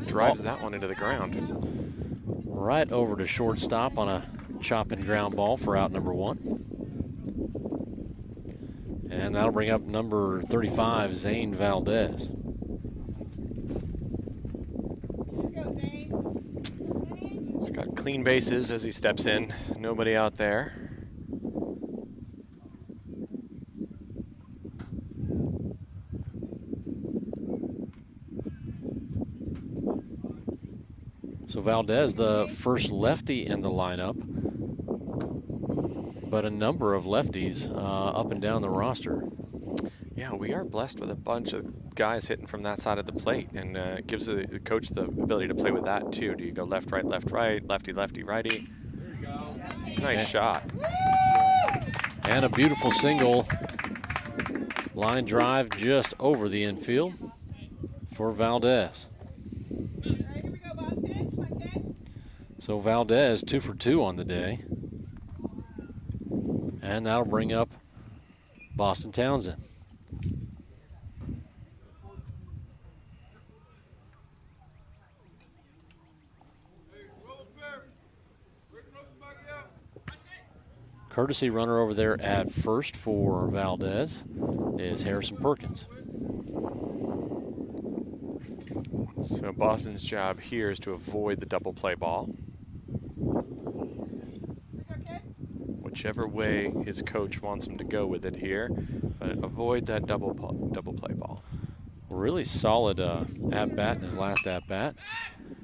Drives that one into the ground. Right over to shortstop on a chop and ground ball for out number 1. And that'll bring up number 35, Zane Valdez. He's got clean bases as he steps in. Nobody out there. So Valdez, the first lefty in the lineup, but a number of lefties up and down the roster. Yeah, we are blessed with a bunch of guys hitting from that side of the plate, and it gives the coach the ability to play with that too. Do you go left, right, lefty, lefty, righty? Nice shot. And a beautiful single line drive just over the infield for Valdez. So Valdez 2 for 2 on the day. And that'll bring up Boston Townsend. Courtesy runner over there at first for Valdez is Harrison Perkins. So Boston's job here is to avoid the double play ball. Whichever way his coach wants him to go with it here, but avoid that double play ball. Really solid at-bat in his last at-bat.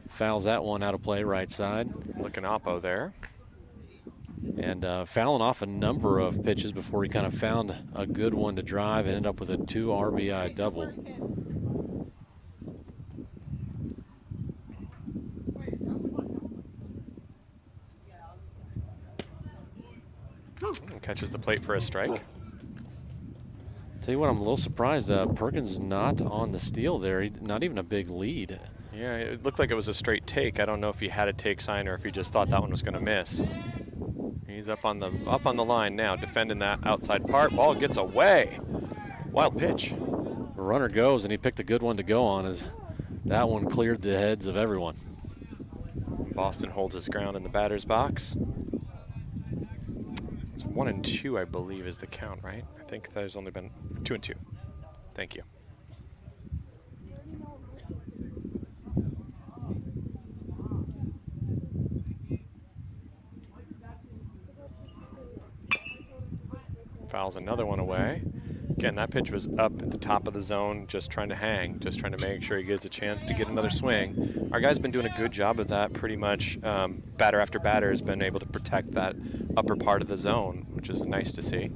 Fouls that one out of play right side. Looking oppo there. And fouling off a number of pitches before he kind of found a good one to drive and ended up with a 2 RBI double. Catches the plate for a strike. Tell you what, I'm a little surprised Perkins not on the steal there. Not even a big lead. Yeah, it looked like it was a straight take. I don't know if he had a take sign or if he just thought that one was going to miss. He's up on the line now, defending that outside part. Ball gets away. Wild pitch. The runner goes, and he picked a good one to go on as that one cleared the heads of everyone. Boston holds his ground in the batter's box. It's 1-2, I believe, is the count, right? I think there's only been 2-2. Thank you. Fouls another one away. Again, that pitch was up at the top of the zone, just trying to hang, just trying to make sure he gets a chance to get another swing. Our guy's been doing a good job of that pretty much. Batter after batter has been able to protect that upper part of the zone, which is nice to see.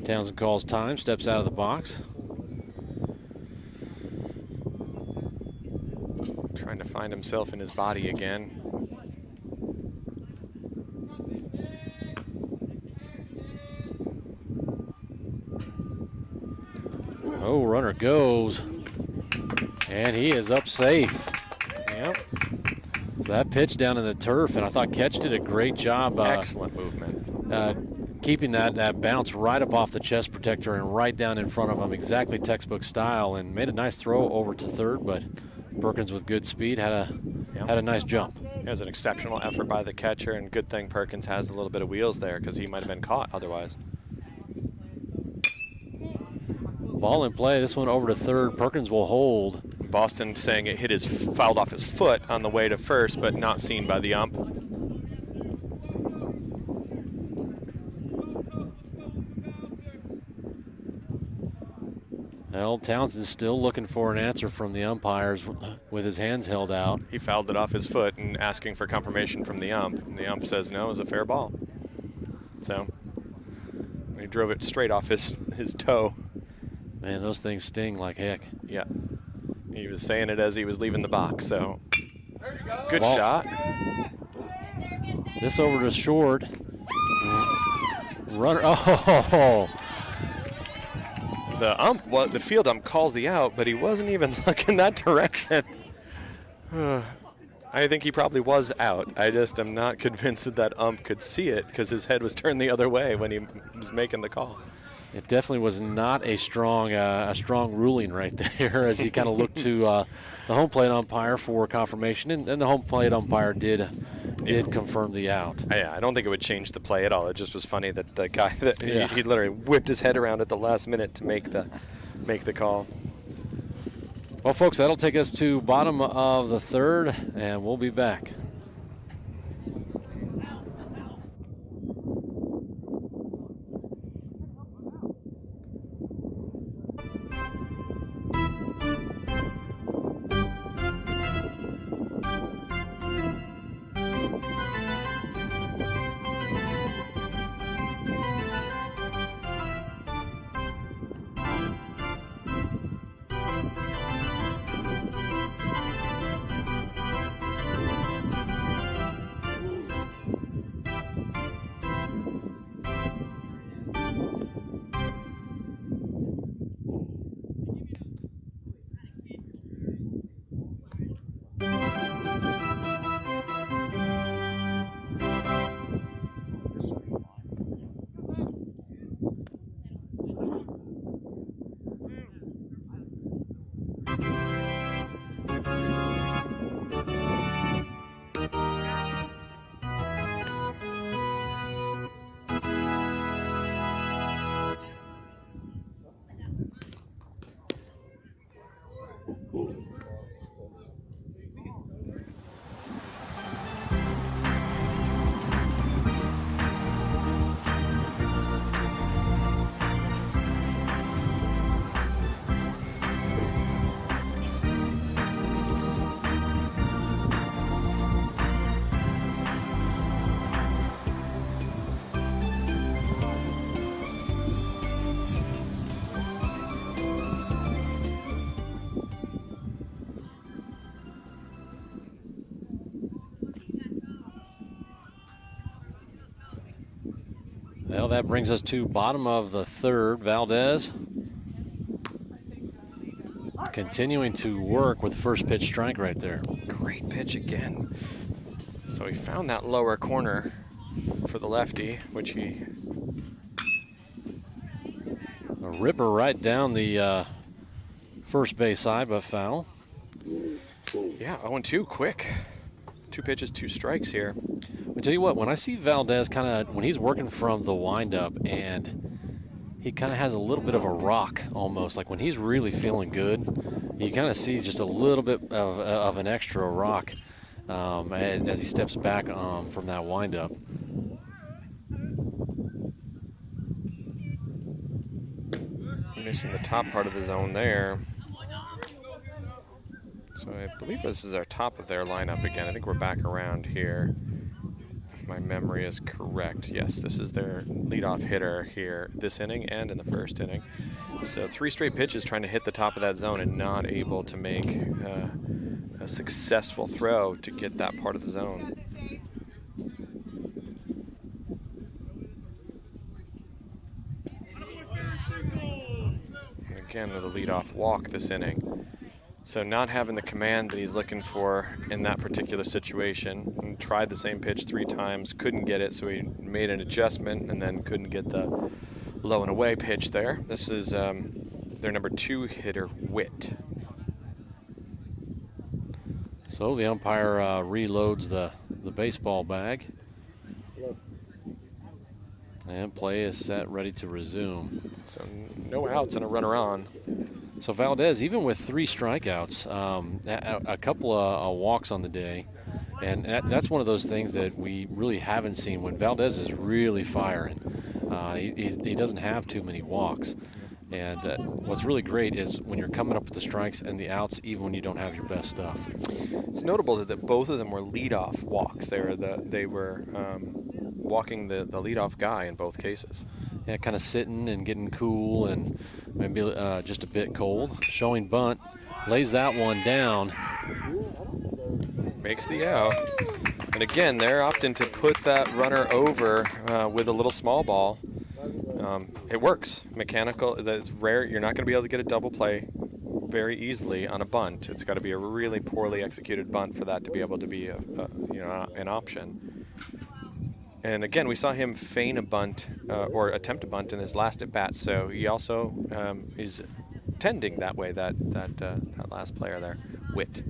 Townsend calls time, steps out of the box. Trying to find himself in his body again. Oh, runner goes. And he is up safe. Yep. So that pitch down in the turf, and I thought Ketch did a great job. Excellent movement. Keeping that bounce right up off the chest protector and right down in front of him, exactly textbook style, and made a nice throw over to third, but Perkins with good speed had a nice jump. It was an exceptional effort by the catcher, and good thing Perkins has a little bit of wheels there because he might have been caught otherwise. Ball in play, this one over to third. Perkins will hold. Boston saying it fouled off his foot on the way to first, but not seen by the ump. Well, Townsend's still looking for an answer from the umpires with his hands held out. He fouled it off his foot and asking for confirmation from the ump. And the ump says no, it was a fair ball. So he drove it straight off his toe. Man, those things sting like heck. Yeah. He was saying it as he was leaving the box, so good shot. This over to short. Runner, oh! The field ump calls the out, but he wasn't even looking that direction. I think he probably was out. I just am not convinced that ump could see it because his head was turned the other way when he was making the call. It definitely was not a strong ruling right there as he kind of looked to the home plate umpire for confirmation, and the home plate umpire did confirm the out. Yeah, I don't think it would change the play at all. It just was funny that the guy he literally whipped his head around at the last minute to make the call. Well, folks, that'll take us to bottom of the third, and we'll be back. Well, that brings us to bottom of the third. Valdez continuing to work with the first pitch strike right there. Great pitch again. So he found that lower corner for the lefty, which he... A ripper right down the first base side, but foul. Yeah, 0-2, quick. 2 pitches, 2 strikes here. I tell you what, when I see Valdez kind of, when he's working from the windup and he kind of has a little bit of a rock almost, like when he's really feeling good, you kind of see just a little bit of an extra rock as he steps back from that windup. Missing the top part of the zone there. So I believe this is our top of their lineup again. I think we're back around here, if my memory is correct. Yes, this is their leadoff hitter here this inning and in the first inning. So 3 straight pitches trying to hit the top of that zone and not able to make a successful throw to get that part of the zone. And again with a leadoff walk this inning. So not having the command that he's looking for in that particular situation. And tried the same pitch 3 times, couldn't get it, so he made an adjustment and then couldn't get the low and away pitch there. This is their number 2 hitter, Witt. So the umpire reloads the baseball bag. And play is set, ready to resume. So no outs and a runner on. So Valdez, even with 3 strikeouts, a couple of walks on the day, and that's one of those things that we really haven't seen when Valdez is really firing. He doesn't have too many walks. And what's really great is when you're coming up with the strikes and the outs, even when you don't have your best stuff. It's notable that both of them were leadoff walks. They were walking the leadoff guy in both cases. Yeah, kind of sitting and getting cool and maybe just a bit cold. Showing bunt, lays that one down. Makes the out. And again, they're opting to put that runner over with a little small ball. It works. Mechanical, that's rare. You're not going to be able to get a double play very easily on a bunt. It's got to be a really poorly executed bunt for that to be able to be an option. And again, we saw him feign a bunt or attempt a bunt in his last at bat. So he also is tending that way. That last player there, Witt.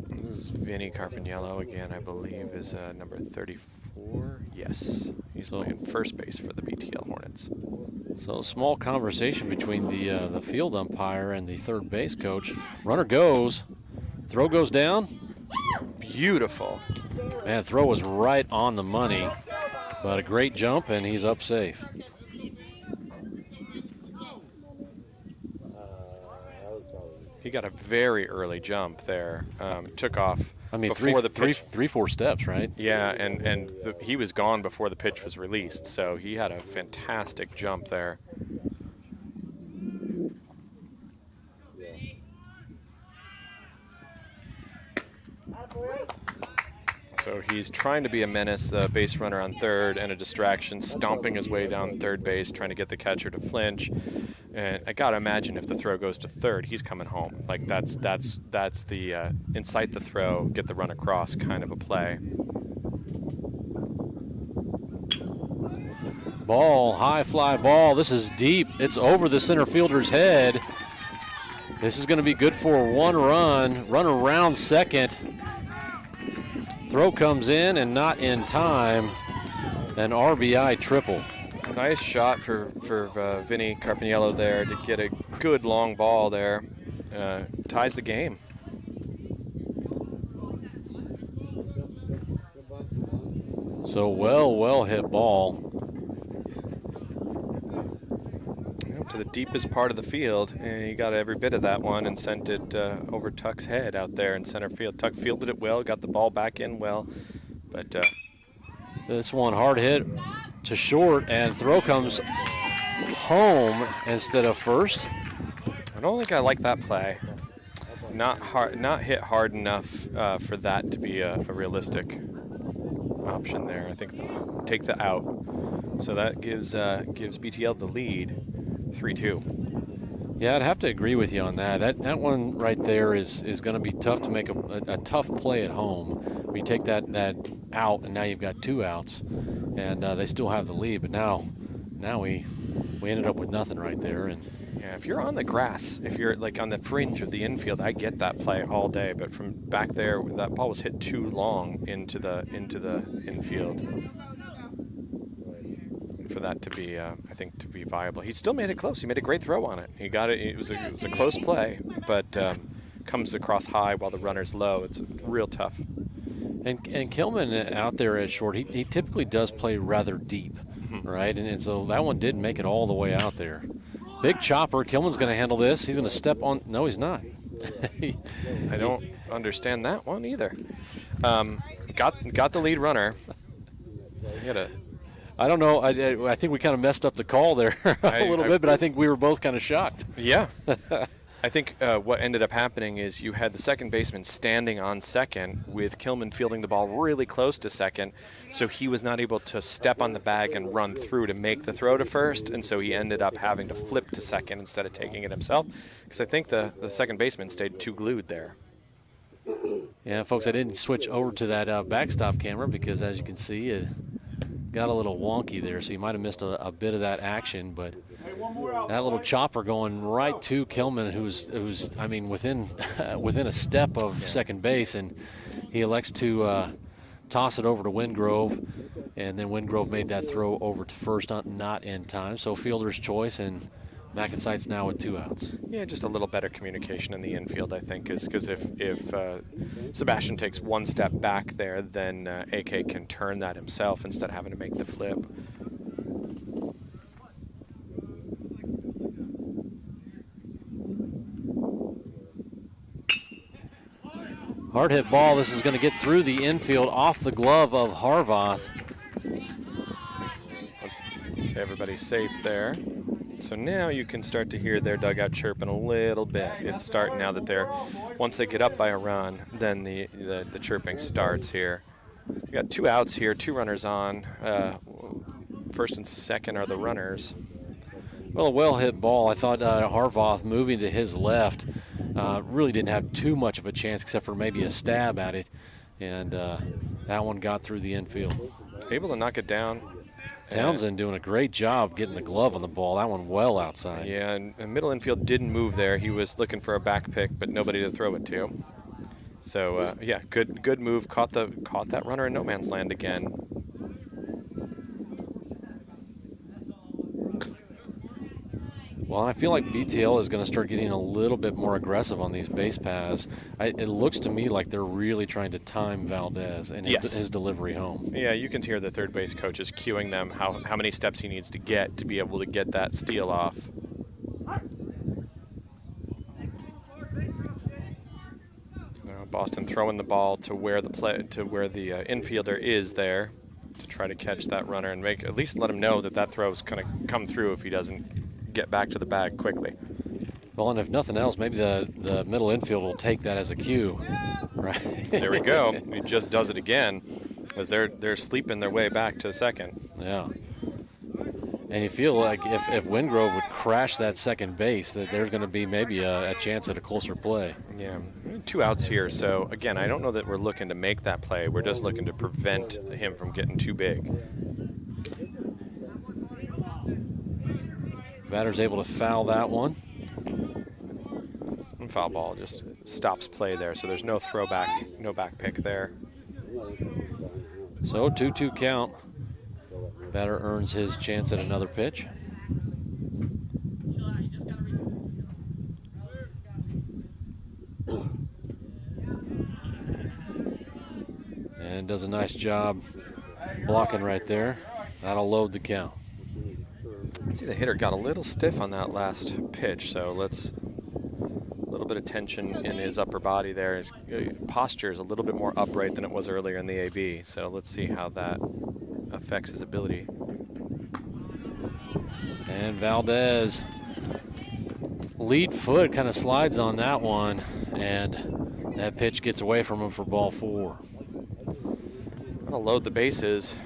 This is Vinny Carpiniello again. I believe is number 34. Yes, he's playing first base for the BTL Hornets. So a small conversation between the field umpire and the third base coach. Runner goes, throw goes down. Beautiful. Man, throw was right on the money, but a great jump, and he's up safe. He got a very early jump there. Took off. I mean, before the pitch. 3-4 steps, right? Yeah, and he was gone before the pitch was released, so he had a fantastic jump there. So he's trying to be a menace, the base runner on third, and a distraction, stomping his way down third base, trying to get the catcher to flinch. And I gotta imagine if the throw goes to third, he's coming home. Like that's the incite the throw, get the run across kind of a play. Ball, high fly ball. This is deep. It's over the center fielder's head. This is going to be good for 1 run. Run around second. Throw comes in and not in time. An RBI triple. Nice shot for Vinny Carpiniello there to get a good long ball there. Ties the game. So well hit ball. To the deepest part of the field, and he got every bit of that one and sent it over Tuck's head out there in center field. Tuck fielded it well, got the ball back in well, but this one hard hit to short, and throw comes home instead of first. I don't think I like that play. Not hit hard enough for that to be a realistic option there. I think take the out. So that gives BTL the lead, 3-2. Yeah, I'd have to agree with you on that. That one right there is going to be tough to make a tough play at home. We take that out, and now you've got 2 outs, and they still have the lead. But now we ended up with nothing right there. And yeah, if you're on the grass, if you're like on the fringe of the infield, I get that play all day. But from back there, that ball was hit too long into the infield for that to be, I think, to be viable. He still made it close. He made a great throw on it. He got it. It was a close play, but comes across high while the runner's low. It's real tough. And Kilman out there at short, he typically does play rather deep, right? And so that one did make it all the way out there. Big chopper. Kilman's going to handle this. He's going to step on. No, he's not. I don't understand that one either. Got the lead runner. I don't know. I think we kind of messed up the call there a little bit, but I think we were both kind of shocked. Yeah. I think what ended up happening is you had the second baseman standing on second with Kilman fielding the ball really close to second, so he was not able to step on the bag and run through to make the throw to first, and so he ended up having to flip to second instead of taking it himself, because I think the second baseman stayed too glued there. Yeah, folks, I didn't switch over to that backstop camera because, as you can see, it got a little wonky there, so you might have missed a bit of that action, but that little chopper going right to Kilman, who's I mean, within a step of second base, and he elects to toss it over to Wingrove, and then Wingrove made that throw over to first, not in time. So fielder's choice, and MacNSeitz now with 2 outs. Yeah, just a little better communication in the infield, I think, because if Sebastian takes one step back there, then AK can turn that himself instead of having to make the flip. Hard hit ball. This is going to get through the infield off the glove of Harvath. Everybody's safe there. So now you can start to hear their dugout chirping a little bit. It's starting now that once they get up by a run, then the chirping starts here. We got 2 outs here, 2 runners on. First and second are the runners. Well, a well-hit ball. I thought Harvath moving to his left really didn't have too much of a chance except for maybe a stab at it, and that one got through the infield. Able to knock it down. Townsend doing a great job getting the glove on the ball. That one well outside. Yeah, and middle infield didn't move there. He was looking for a back pick, but nobody to throw it to. So yeah, good move. Caught that runner in no man's land again. Well, I feel like BTL is going to start getting a little bit more aggressive on these base paths. It looks to me like they're really trying to time Valdez and his delivery home. Yeah, you can hear the third base coach is cueing them how many steps he needs to get to be able to get that steal off. Now Boston throwing the ball to where the infielder is there to try to catch that runner and at least let him know that throw's going to come through if he doesn't get back to the bag quickly. Well, and if nothing else, maybe the middle infield will take that as a cue, right? There we go. He just does it again as they're sleeping their way back to second. Yeah. And you feel like if Wingrove would crash that second base, that there's going to be maybe a chance at a closer play. Yeah, 2 outs here. So, again, I don't know that we're looking to make that play. We're just looking to prevent him from getting too big. Batter's able to foul that one. And foul ball just stops play there, so there's no throwback, no back pick there. So 2-2 count. Batter earns his chance at another pitch. And does a nice job blocking right there. That'll load the count. See, the hitter got a little stiff on that last pitch, so a little bit of tension in his upper body there. His posture is a little bit more upright than it was earlier in the AB, so let's see how that affects his ability. And Valdez, lead foot kind of slides on that one, and that pitch gets away from him for ball 4. That'll load the bases.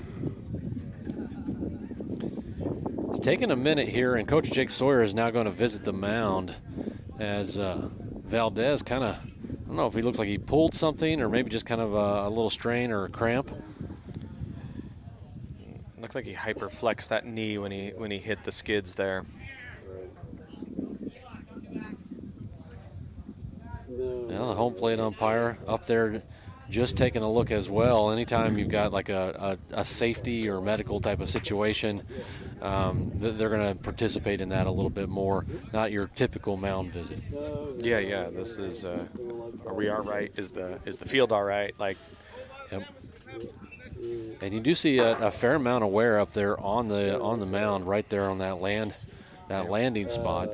It's taking a minute here, and Coach Jake Sawyer is now going to visit the mound as Valdez kind of, I don't know if he looks like he pulled something or maybe just kind of a little strain or a cramp. Looked like he hyperflexed that knee when he hit the skids there. Yeah, the home plate umpire up there just taking a look as well. Anytime you've got like a safety or medical type of situation, they're going to participate in that a little bit more, not your typical mound visit. Yeah. This is are we all right? Is the field all right? Like, yep. And you do see a fair amount of wear up there on the mound, right there on that landing spot.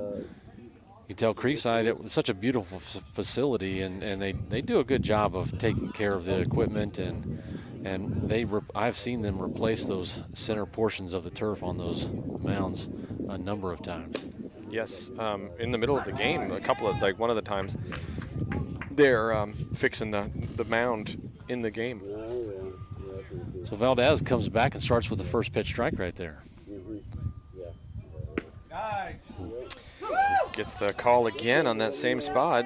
You can tell Creekside, it was such a beautiful facility, and they do a good job of taking care of the equipment, and I've seen them replace those center portions of the turf on those mounds a number of times. Yes, in the middle of the game, one of the times, they're fixing the mound in the game. So Valdez comes back and starts with the first pitch strike right there. Gets the call again on that same spot.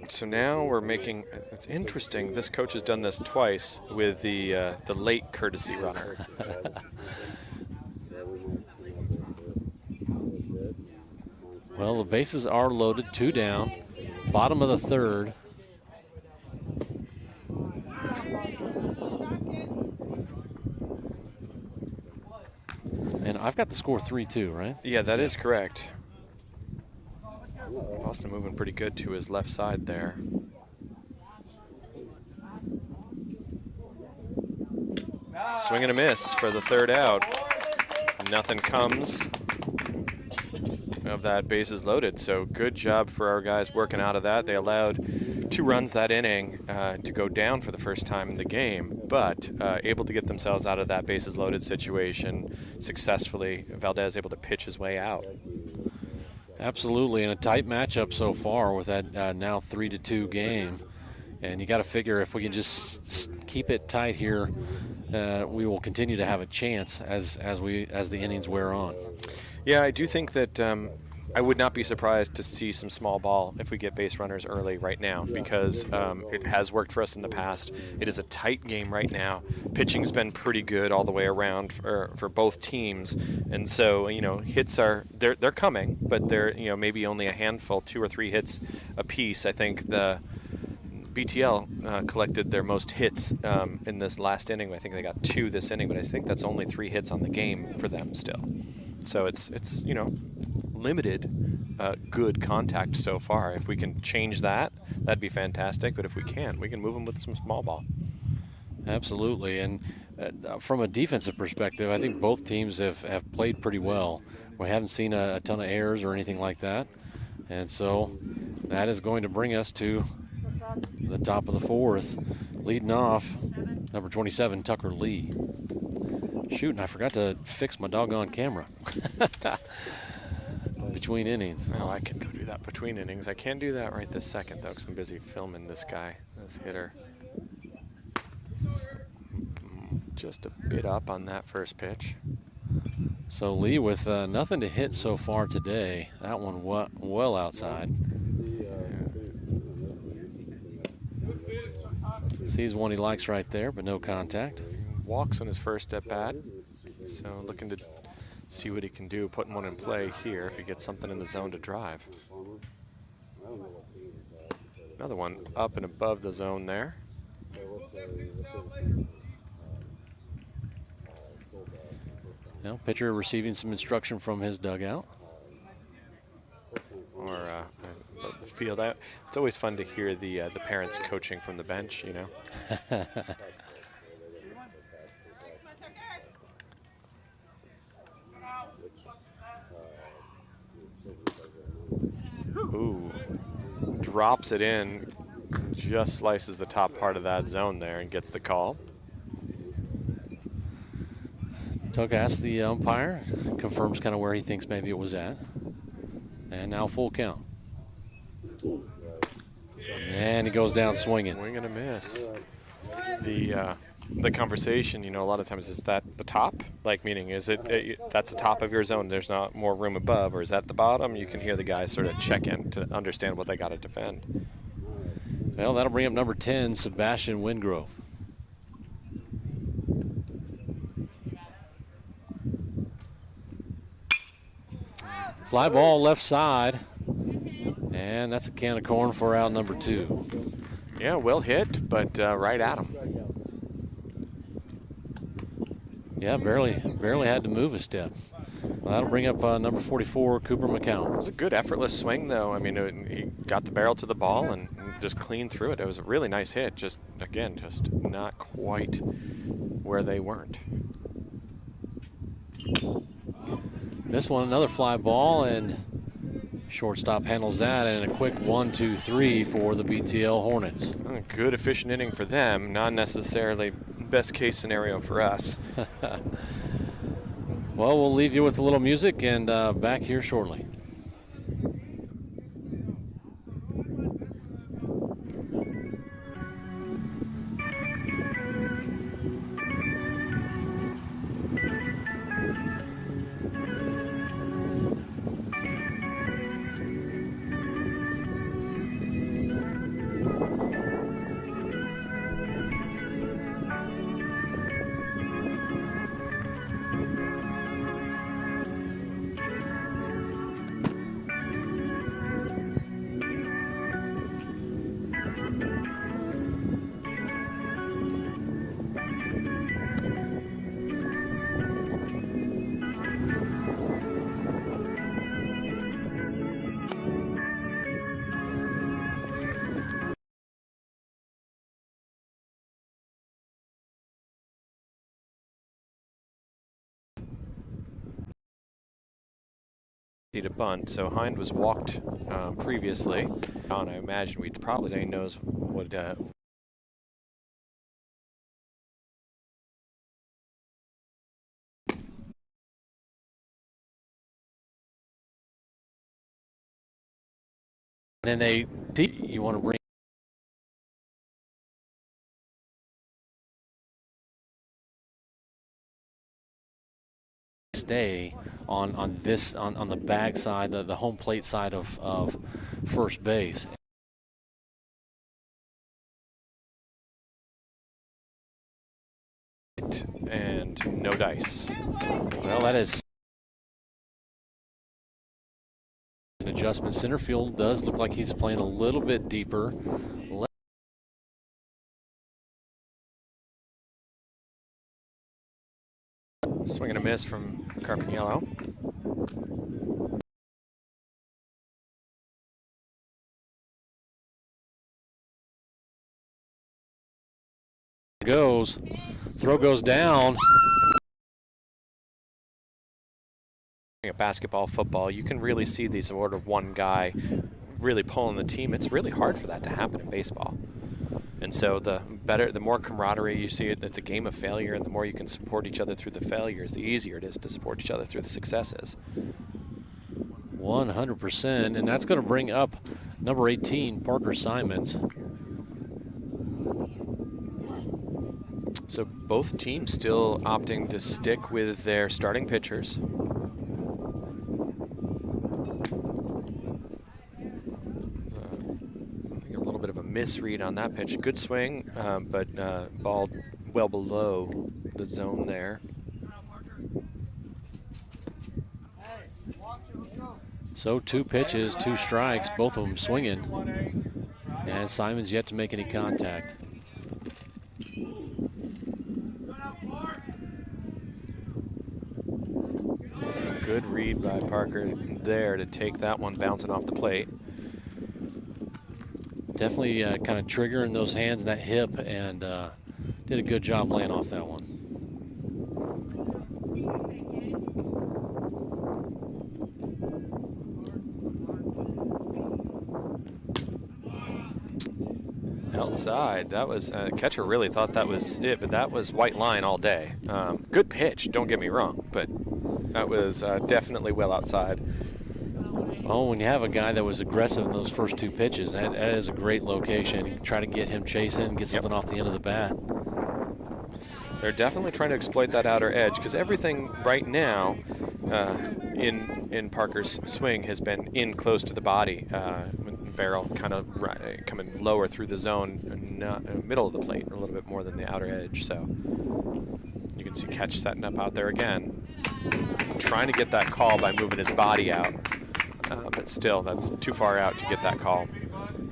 So now we're making, it's interesting, this coach has done this twice with the late courtesy runner. Well, the bases are loaded, 2 down, bottom of the third. And I've got the score 3-2, right? Yeah, that is correct. Boston moving pretty good to his left side there. Swing and a miss for the third out. Nothing comes of that, bases loaded. So good job for our guys working out of that. They allowed 2 runs that inning to go down for the first time in the game, but able to get themselves out of that bases loaded situation successfully. Valdez able to pitch his way out. Absolutely, and a tight matchup so far with that now 3-2 game. And you got to figure if we can just keep it tight here, we will continue to have a chance as the innings wear on. Yeah, I do think that I would not be surprised to see some small ball if we get base runners early right now, because it has worked for us in the past. It is a tight game right now. Pitching's been pretty good all the way around for both teams, and so hits they're coming, but they're maybe only a handful, 2 or 3 hits apiece. I think the BTL collected their most hits in this last inning. I think they got 2 this inning, but I think that's only 3 hits on the game for them still. So it's limited good contact so far. If we can change that, that'd be fantastic. But if we can't, we can move them with some small ball. Absolutely. And from a defensive perspective, I think both teams have played pretty well. We haven't seen a ton of errors or anything like that. And so that is going to bring us to the top of the 4th. Leading off, number 27, Tucker Lee. Shoot, and I forgot to fix my doggone camera. Between innings. Oh, I can go do that between innings. I can't do that right this second, though, because I'm busy filming this guy, this hitter. Just a bit up on that first pitch. So Lee with nothing to hit so far today. That one well outside. Sees one he likes right there, but no contact. Walks on his first at bat, so looking to see what he can do, putting one in play here if he gets something in the zone to drive. Another one up and above the zone there. Now, pitcher receiving some instruction from his dugout. Or the field out. It's always fun to hear the parents coaching from the bench, Ooh, drops it in, just slices the top part of that zone there and gets the call. Tuck asks the umpire, confirms kind of where he thinks maybe it was at. And now full count. And he goes down swinging. Swing and a miss. the conversation, you know, a lot of times is that the top? Like, meaning, is it that's the top of your zone, there's not more room above, or is that the bottom? You can hear the guys sort of check in to understand what they got to defend. Well, that'll bring up number 10, Sebastian Wingrove. Fly ball left side, and that's a can of corn for out number 2. Yeah, well hit, but right at him. Yeah, barely had to move a step. Well, that'll bring up number 44, Cooper McCown. It was a good effortly swing, though. I mean, he got the barrel to the ball and just clean through it. It was a really nice hit. Just, again, just not quite where they weren't. This one, another fly ball, and shortstop handles that, and a quick 1-2-3 for the BTL Hornets. Good, efficient inning for them. Not necessarily best case scenario for us. Well, we'll leave you with a little music and back here shortly. To bunt, so Hind was walked previously. I imagine we'd probably say knows what and then you want to bring stay on the bag side, the home plate side of first base. And no dice. Well, that is an adjustment. Center field does look like he's playing a little bit deeper. Swing and a miss from Carpiniello. Goes, throw goes down. Basketball, football, you can really see these order of one guy really pulling the team. It's really hard for that to happen in baseball. And so the more camaraderie you see, it's a game of failure, and the more you can support each other through the failures, the easier it is to support each other through the successes. 100%, and that's going to bring up number 18, Parker Simons. So both teams still opting to stick with their starting pitchers. Misread on that pitch. Good swing, but ball well below the zone there. So 2 pitches, 2 strikes, both of them swinging. And Simon's yet to make any contact. Good read by Parker there to take that one bouncing off the plate. Definitely kind of triggering those hands and that hip, and did a good job laying off that one. Outside, that was catcher really thought that was it, but that was white line all day. Good pitch, don't get me wrong, but that was definitely well outside. Well, when you have a guy that was aggressive in those first 2 pitches, that is a great location. You can try to get him chasing, get something off the end of the bat. They're definitely trying to exploit that outer edge because everything right now in Parker's swing has been in close to the body. Barrel kind of coming lower through the zone, middle of the plate, a little bit more than the outer edge. So you can see Ketch setting up out there again, trying to get that call by moving his body out. But still, that's too far out to get that call.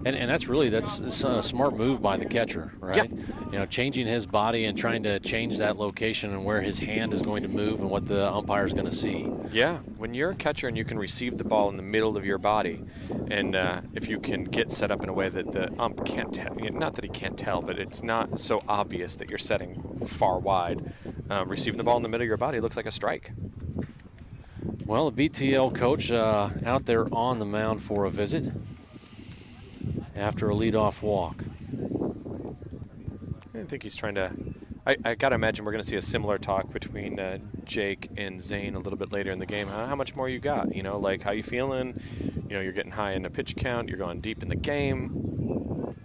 And that's a smart move by the catcher, right? Yeah. You know, changing his body and trying to change that location and where his hand is going to move and what the umpire is going to see. Yeah, when you're a catcher and you can receive the ball in the middle of your body, and if you can get set up in a way that the ump can't tell, not that he can't tell, but it's not so obvious that you're setting far wide, receiving the ball in the middle of your body looks like a strike. Well, the BTL coach out there on the mound for a visit after a leadoff walk. I think he's trying to. I got to imagine we're going to see a similar talk between Jake and Zane a little bit later in the game. How much more you got? You know, like how you feeling? You know, you're getting high in the pitch count. You're going deep in the game.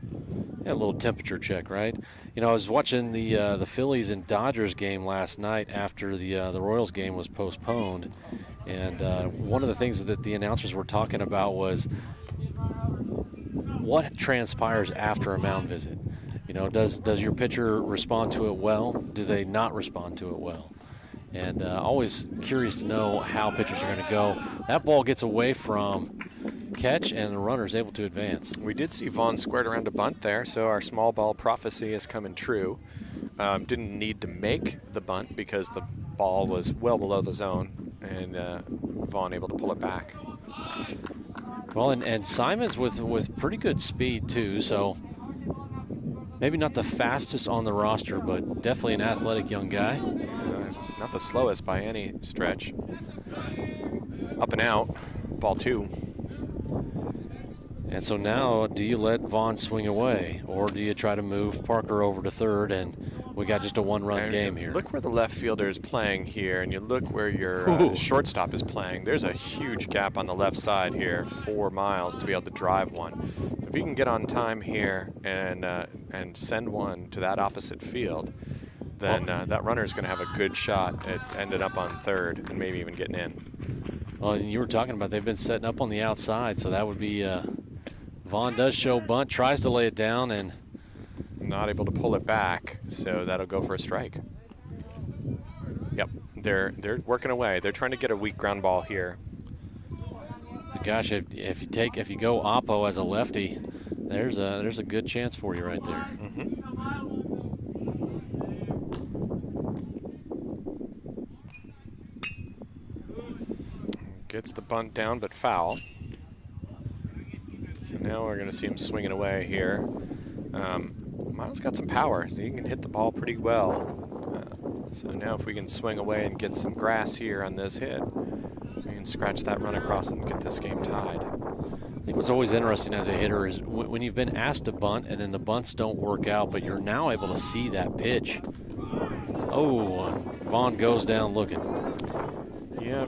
Yeah, a little temperature check, right? You know, I was watching the Phillies and Dodgers game last night after the Royals game was postponed, and one of the things that the announcers were talking about was what transpires after a mound visit. You know, does your pitcher respond to it well? Do they not respond to it well? And always curious to know how pitchers are going to go. That ball gets away from Ketch, and the runner's able to advance. We did see Vaughn squared around a bunt there, so our small ball prophecy is coming true. Didn't need to make the bunt because the ball was well below the zone, and Vaughn able to pull it back. Well, and Simon's with pretty good speed too, so maybe not the fastest on the roster, but definitely an athletic young guy. It's not the slowest by any stretch. Up and out, ball 2. And so now, do you let Vaughn swing away, or do you try to move Parker over to third, and we got just a one-run game here? Look where the left fielder is playing here, and you look where your shortstop is playing. There's a huge gap on the left side here, 4 miles to be able to drive one. So if you can get on time here and send one to that opposite field, then that runner is going to have a good shot at ending up on third and maybe even getting in. Well, and you were talking about they've been setting up on the outside, so that would be Vaughn does show bunt, tries to lay it down, and not able to pull it back, so that'll go for a strike. Yep, they're working away. They're trying to get a weak ground ball here. Gosh, if you go oppo as a lefty, there's a good chance for you right there. Gets the bunt down, but foul. So now we're going to see him swinging away here. Miles got some power, so he can hit the ball pretty well. So now if we can swing away and get some grass here on this hit, we can scratch that run across and get this game tied. I think what's always interesting as a hitter is when you've been asked to bunt and then the bunts don't work out, but you're now able to see that pitch. Oh, Vaughn goes down looking. Yeah.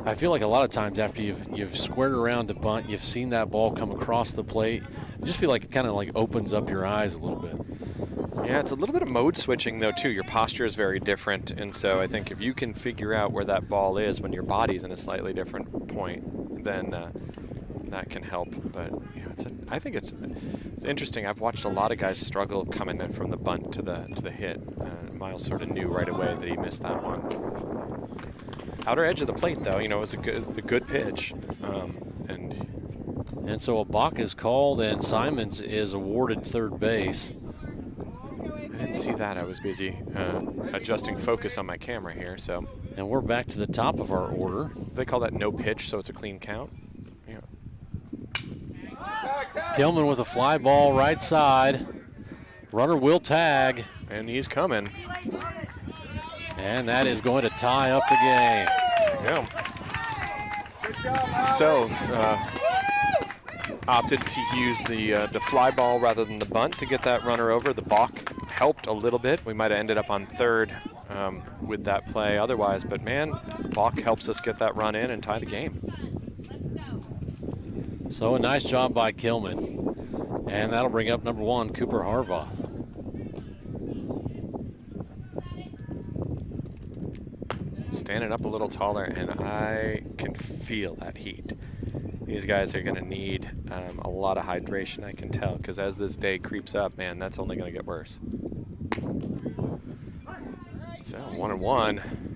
I feel like a lot of times after you've squared around to bunt, you've seen that ball come across the plate. I just feel like it kind of like opens up your eyes a little bit. Yeah, it's a little bit of mode switching though too. Your posture is very different, and so I think if you can figure out where that ball is when your body's in a slightly different point, then that can help. But you know, I think it's interesting. I've watched a lot of guys struggle coming in from the bunt to the hit. Miles sort of knew right away that he missed that one. Outer edge of the plate, though, you know, it's a good pitch, and so a balk is called, and Simons is awarded third base. I didn't see that. I was busy adjusting focus on my camera here. So, and we're back to the top of our order. They call that no pitch, so it's a clean count. Yeah. Gilman with a fly ball right side. Runner will tag, and he's coming. And that is going to tie up the game. There you go. So, opted to use the fly ball rather than the bunt to get that runner over. The balk helped a little bit. We might have ended up on third with that play otherwise, but man, balk helps us get that run in and tie the game. So a nice job by Kilman. And that'll bring up number 1, Cooper Harvath. Standing up a little taller, and I can feel that heat. These guys are going to need a lot of hydration, I can tell, because as this day creeps up, man, that's only going to get worse. So 1-1.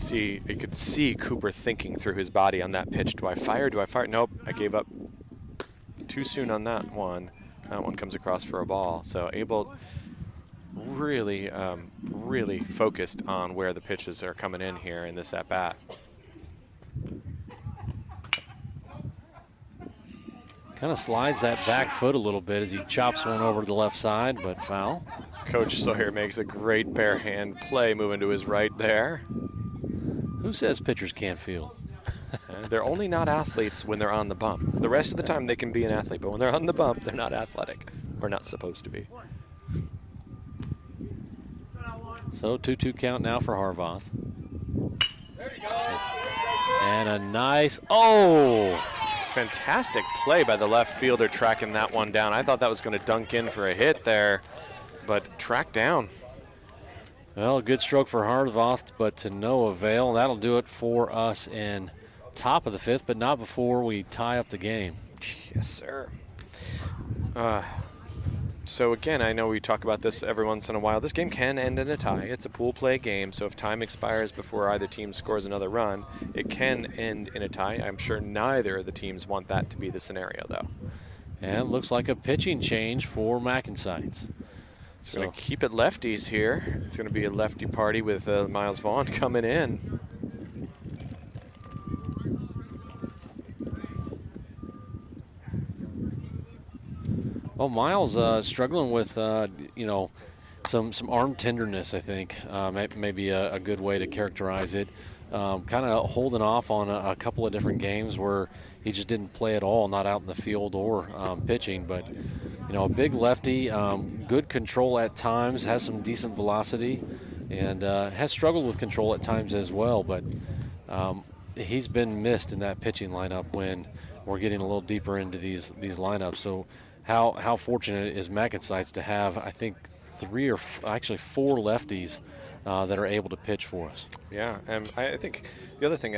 You could see Cooper thinking through his body on that pitch. Do I fire? Do I fire? Nope, I gave up too soon on that one. That one comes across for a ball. So Abel really, really focused on where the pitches are coming in here in this at-bat. Kind of slides that back foot a little bit as he chops one over to the left side, but foul. Coach Sawyer makes a great bare hand play moving to his right there. Who says pitchers can't field? They're only not athletes when they're on the bump. The rest of the time they can be an athlete, but when they're on the bump, they're not athletic, or not supposed to be. So 2-2 count now for Harvath. And a nice, fantastic play by the left fielder tracking that one down. I thought that was going to dunk in for a hit there, but tracked down. Well, a good stroke for Harvath, but to no avail. That'll do it for us in top of the 5th, but not before we tie up the game. Yes, sir. So again, I know we talk about this every once in a while. This game can end in a tie. It's a pool play game, so if time expires before either team scores another run, it can end in a tie. I'm sure neither of the teams want that to be the scenario, though. And it looks like a pitching change for MacNSeitz. It's going to keep it lefties here. It's going to be a lefty party with Miles Vaughn coming in. Well, Miles struggling with, some arm tenderness, I think. Maybe a good way to characterize it. Kind of holding off on a couple of different games where he just didn't play at all, not out in the field or pitching. But, a big lefty, good control at times, has some decent velocity, and has struggled with control at times as well. But he's been missed in that pitching lineup when we're getting a little deeper into these lineups. So how fortunate is MacNSeitz to have, I think, 4 lefties that are able to pitch for us. Yeah, and I think the other thing,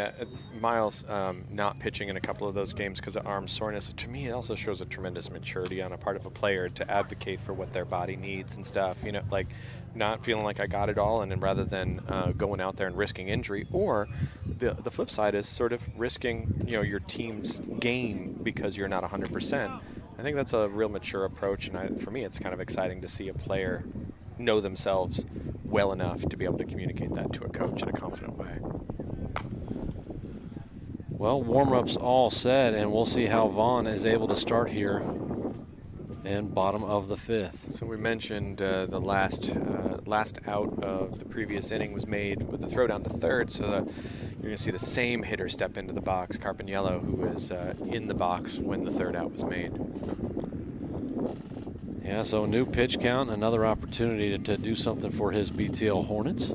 Miles not pitching in a couple of those games because of arm soreness, to me it also shows a tremendous maturity on a part of a player to advocate for what their body needs and stuff, like not feeling like I got it all, and then rather than going out there and risking injury, or the flip side is sort of risking your team's game because you're not 100%. I think that's a real mature approach, and for me it's kind of exciting to see a player know themselves well enough to be able to communicate that to a coach in a confident way. Well, warm-up's all set, and we'll see how Vaughn is able to start here in bottom of the 5th. So we mentioned the last out of the previous inning was made with the throw down to third, so you're going to see the same hitter step into the box, Carpiniello, who was in the box when the third out was made. Yeah, so new pitch count, another opportunity to do something for his BTL Hornets.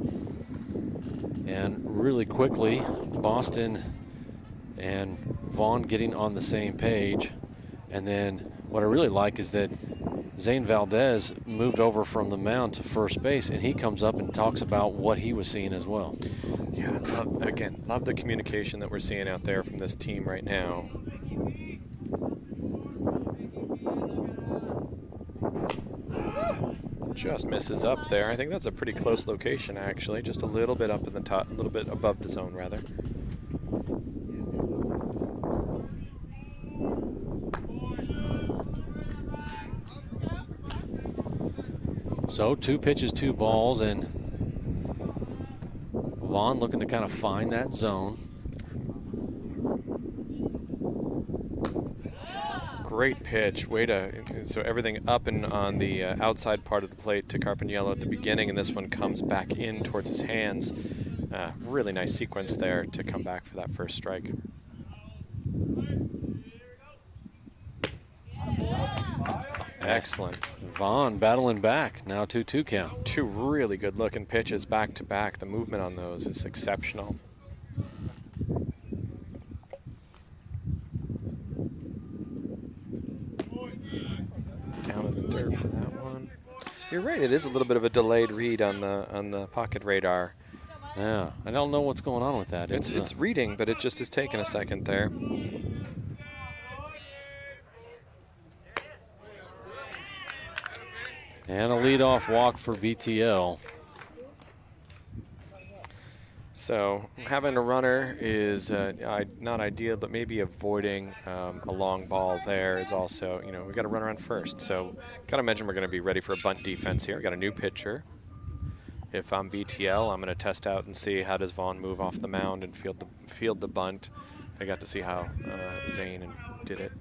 And really quickly, Boston and Vaughn getting on the same page. And then what I really like is that Zane Valdez moved over from the mound to first base, and he comes up and talks about what he was seeing as well. Yeah, love the communication that we're seeing out there from this team right now. Just misses up there. I think that's a pretty close location, actually. Just a little bit up in the top, a little bit above the zone, rather. So 2 pitches, 2 balls, and Vaughn looking to kind of find that zone. Great pitch. So everything up and on the outside part of the plate to Carpiniello at the beginning, and this one comes back in towards his hands. Really nice sequence there to come back for that first strike. Excellent. Vaughn battling back, now 2-2 count. 2 really good looking pitches back to back. The movement on those is exceptional. for that one. You're right. It is a little bit of a delayed read on the pocket radar. Yeah, I don't know what's going on with that. It's reading, but it just is taking a second there. And a leadoff walk for BTL. So having a runner is not ideal, but maybe avoiding a long ball there is also, we got to run around first. So got to imagine we're going to be ready for a bunt defense here. We got a new pitcher. If I'm BTL, I'm going to test out and see how does Vaughn move off the mound and field the bunt. I got to see how Zane did it.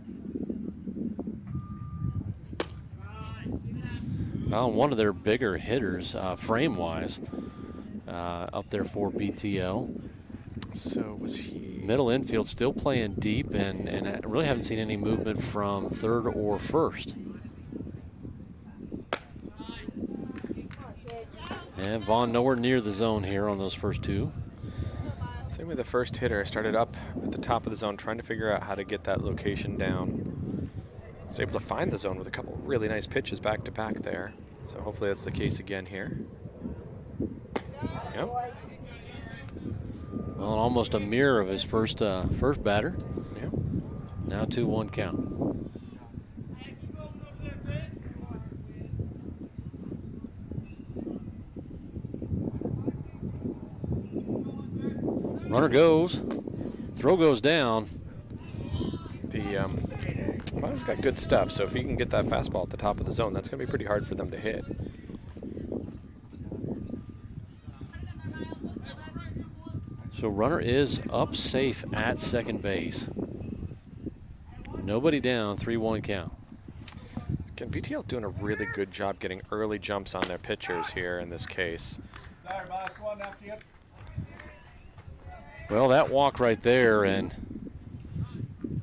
Well, one of their bigger hitters, frame-wise, up there for BTL. So was he? Middle infield still playing deep, and I really haven't seen any movement from third or first. And Vaughn nowhere near the zone here on those first two. Same with the first hitter. Started up at the top of the zone, trying to figure out how to get that location down. Was able to find the zone with a couple really nice pitches back to back there. So hopefully that's the case again here. Yep. Well, almost a mirror of his first batter. Yep. Now 2-1 count. Runner goes. Throw goes down. Miles got good stuff, so if he can get that fastball at the top of the zone, that's going to be pretty hard for them to hit. So runner is up safe at second base. Nobody down, 3-1 count. Again, BTL doing a really good job getting early jumps on their pitchers here in this case. Well, that walk right there, and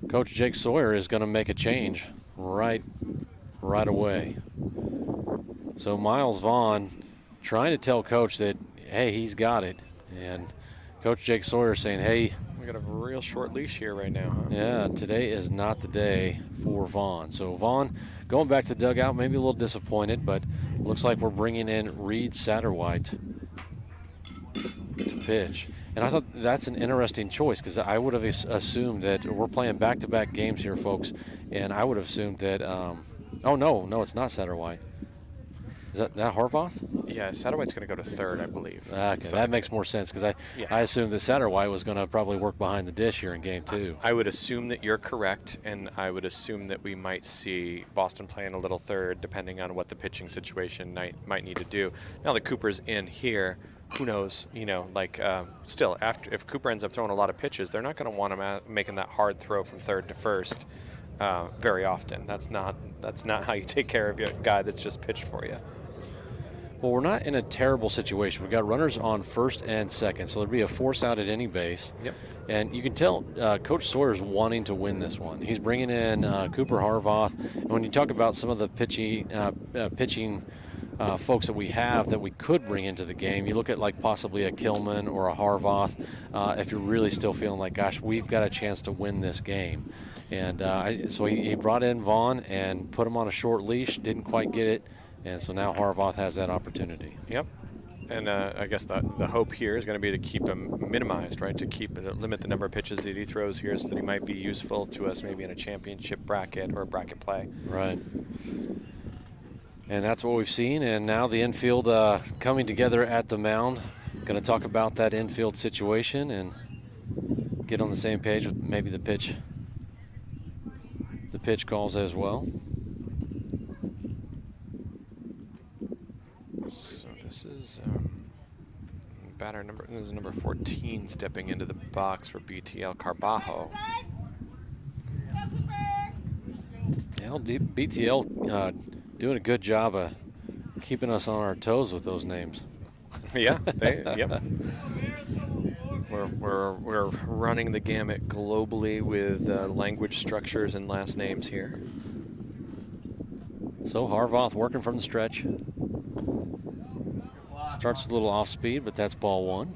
Coach Jake Sawyer is going to make a change right away. So Miles Vaughn trying to tell Coach that, hey, he's got it. And Coach Jake Sawyer saying, hey. We got a real short leash here right now, huh? Yeah, today is not the day for Vaughn. So Vaughn going back to the dugout, maybe a little disappointed, but looks like we're bringing in Reed Satterwhite to pitch. And I thought that's an interesting choice because I would have assumed that we're playing back-to-back games here, folks, and I would have assumed that oh, no, it's not Satterwhite. Is that Harvath? Yeah, Satterwhite's going to go to third, I believe. Okay, so that makes more sense because I assumed that Satterwhite was going to probably work behind the dish here in game 2. I would assume that you're correct, and I would assume that we might see Boston playing a little third depending on what the pitching situation might need to do. Now that Cooper's in here, who knows, still, if Cooper ends up throwing a lot of pitches, they're not going to want him making that hard throw from third to first very often. That's not how you take care of a guy that's just pitched for you. Well, we're not in a terrible situation. We've got runners on first and second, so there'd be a force out at any base. Yep. And you can tell Coach Sawyer's wanting to win this one. He's bringing in Cooper Harvath. And when you talk about some of the pitching folks that we have that we could bring into the game, you look at like possibly a Kilman or a Harvath if you're really still feeling like, gosh, we've got a chance to win this game. And so he brought in Vaughn and put him on a short leash, didn't quite get it. And so now Harvath has that opportunity. Yep. And I guess the hope here is going to be to keep him minimized, right? To limit the number of pitches that he throws here so that he might be useful to us maybe in a championship bracket or a bracket play. Right. And that's what we've seen. And now the infield coming together at the mound. Going to talk about that infield situation and get on the same page with maybe the pitch calls as well. So this is batter number 14 stepping into the box for BTL, Carbajo. Yeah, BTL doing a good job of keeping us on our toes with those names. Yeah, yep. We're running the gamut globally with language structures and last names here. So Harvath working from the stretch. Starts a little off speed, but that's ball one.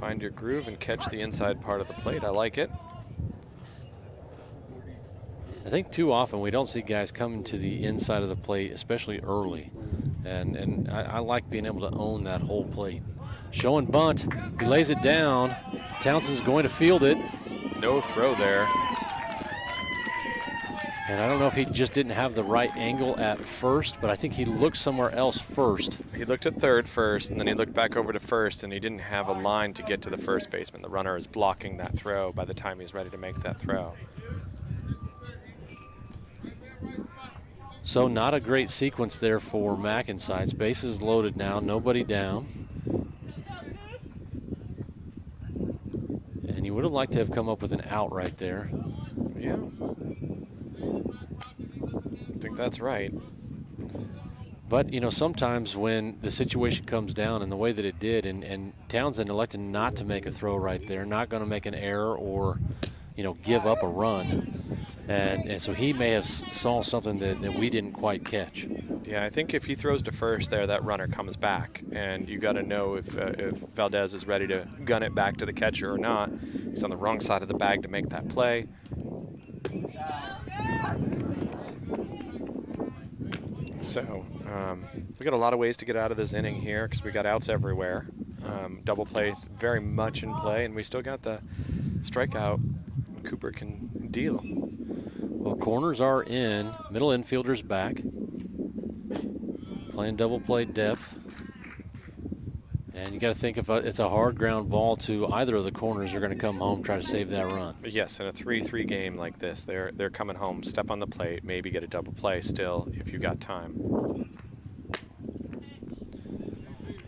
find your groove and catch the inside part of the plate. I like it. I think too often we don't see guys coming to the inside of the plate, especially early. And I like being able to own that whole plate. Showing bunt. He lays it down. Townsend's going to field it. No throw there. And I don't know if he just didn't have the right angle at first, but I think he looked somewhere else first. He looked at third first, and then he looked back over to first, and he didn't have a line to get to the first baseman. The runner is blocking that throw by the time he's ready to make that throw. So not a great sequence there for MacNSeitz. Bases loaded now, nobody down. And you would have liked to have come up with an out right there. Yeah. I think that's right. But, you know, sometimes when the situation comes down in the way that it did, and Townsend elected not to make a throw right there, not going to make an error or, you know, give up a run. And so he may have saw something that we didn't quite catch. Yeah, I think if he throws to first there, that runner comes back. And you got to know if Valdez is ready to gun it back to the catcher or not. He's on the wrong side of the bag to make that play. So we got a lot of ways to get out of this inning here because we got outs everywhere. Double plays very much in play, and we still got the strikeout Cooper can deal. Well, corners are in, middle infielder's back. Playing double play depth. And you got to think if it's a hard ground ball to either of the corners, they're going to come home, try to save that run. Yes, in a 3-3 game like this, they're coming home, step on the plate, maybe get a double play still if you got time.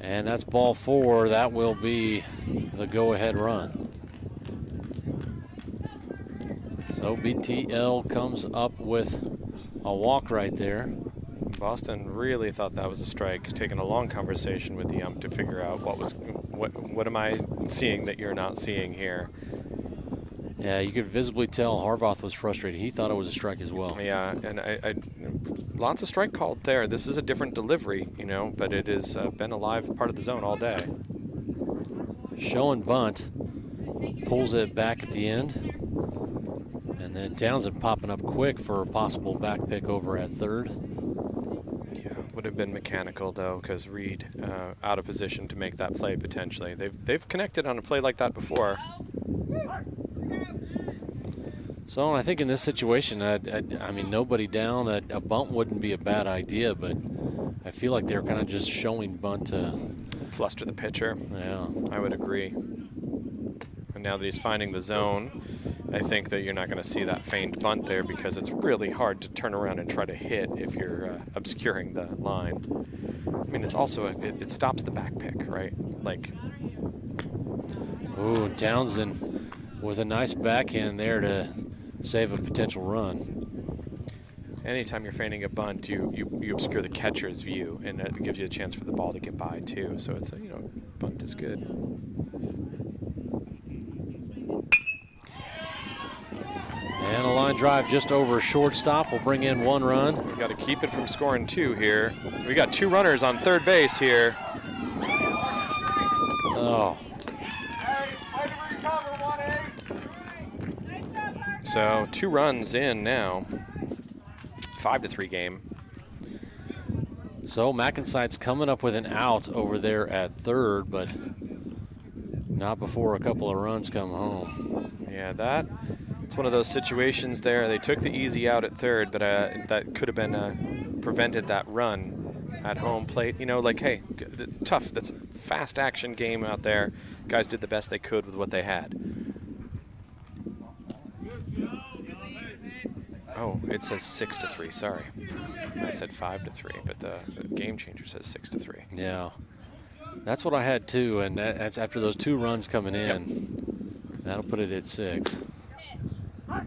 And that's ball 4. That will be the go-ahead run. So BTL comes up with a walk right there. Boston really thought that was a strike, taking a long conversation with the ump to figure out what am I seeing that you're not seeing here. Yeah, you could visibly tell Harvath was frustrated. He thought it was a strike as well. Yeah, and I lots of strike called there. This is a different delivery, you know, but it has been a live part of the zone all day. Showing bunt, pulls it back at the end. And then Townsend popping up quick for a possible back pick over at third. Yeah, would have been mechanical though, because Reed out of position to make that play potentially. They've connected on a play like that before. So I think in this situation, I mean, nobody down, a bunt wouldn't be a bad idea, but I feel like they're kind of just showing bunt to fluster the pitcher. Yeah, I would agree. And now that he's finding the zone, I think that you're not going to see that feigned bunt there because it's really hard to turn around and try to hit if you're obscuring the line. I mean, it's also it stops the back pick, right? Like, ooh, Townsend with a nice backhand there to save a potential run. Anytime you're feigning a bunt, you obscure the catcher's view, and it gives you a chance for the ball to get by too. So it's you know, bunt is good. And a line drive just over shortstop will bring in 1 run. We've got to keep it from scoring 2 here. We got 2 runners on third base here. Oh. So 2 runs in now. 5-3 game. So MacNSeitz coming up with an out over there at third, but not before a couple of runs come home. Yeah, it's one of those situations there. They took the easy out at third, but that could have been prevented that run at home plate. You know, like, hey, tough. That's a fast action game out there. Guys did the best they could with what they had. Oh, it says 6-3. Sorry, I said 5-3, but the game changer says 6-3. Yeah, that's what I had too, and that's after those 2 runs coming in. Yep. That'll put it at 6.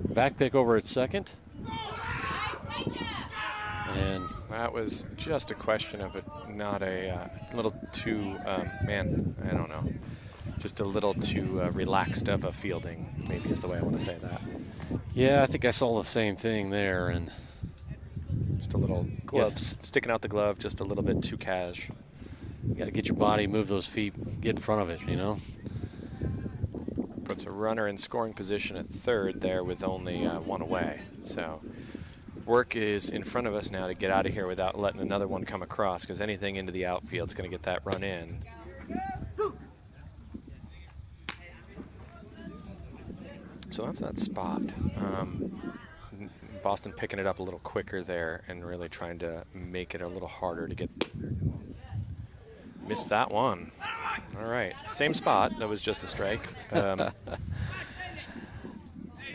Back pick over at second. And that was just a question of not a little too, man, I don't know. Just a little too relaxed of a fielding, maybe is the way I want to say that. Yeah, I think I saw the same thing there. And just a little glove, sticking out the glove, just a little bit too cash. You got to get your body, move those feet, get in front of it, you know. puts a runner in scoring position at third there with only one away. So work is in front of us now to get out of here without letting another one come across, because anything into the outfield is going to get that run in. So that's that spot. Boston picking it up a little quicker there and really trying to make it a little harder to get. Missed that one. All right, same spot. That was just a strike.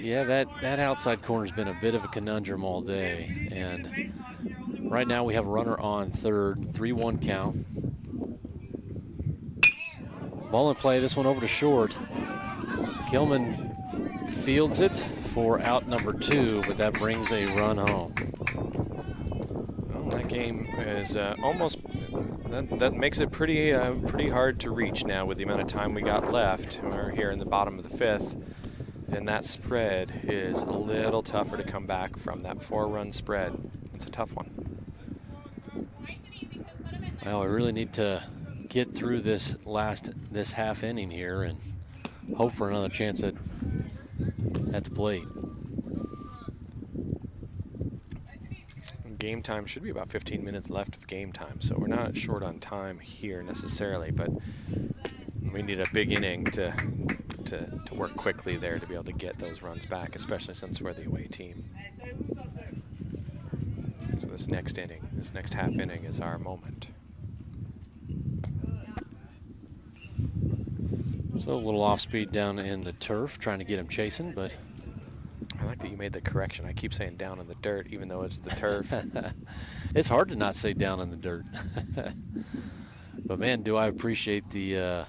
Yeah, that outside corner's been a bit of a conundrum all day. And right now we have a runner on third, 3-1 count. Ball in play, this one over to short. Kilman fields it for out number 2, but that brings a run home. Well, that game is almost, that makes it pretty hard to reach now with the amount of time we got left. We're here in the bottom of the 5th, and that spread is a little tougher to come back from. That 4-run spread, it's a tough one. Well, we really need to get through this half inning here and hope for another chance at the plate. Game time should be about 15 minutes left of game time, so we're not short on time here necessarily, but we need a big inning to work quickly there to be able to get those runs back, especially since we're the away team. So this next inning, this next half inning is our moment. So a little off speed down in the turf, trying to get him chasing, but I like that you made the correction. I keep saying down in the dirt, even though it's the turf. It's hard to not say down in the dirt. But man, do I appreciate the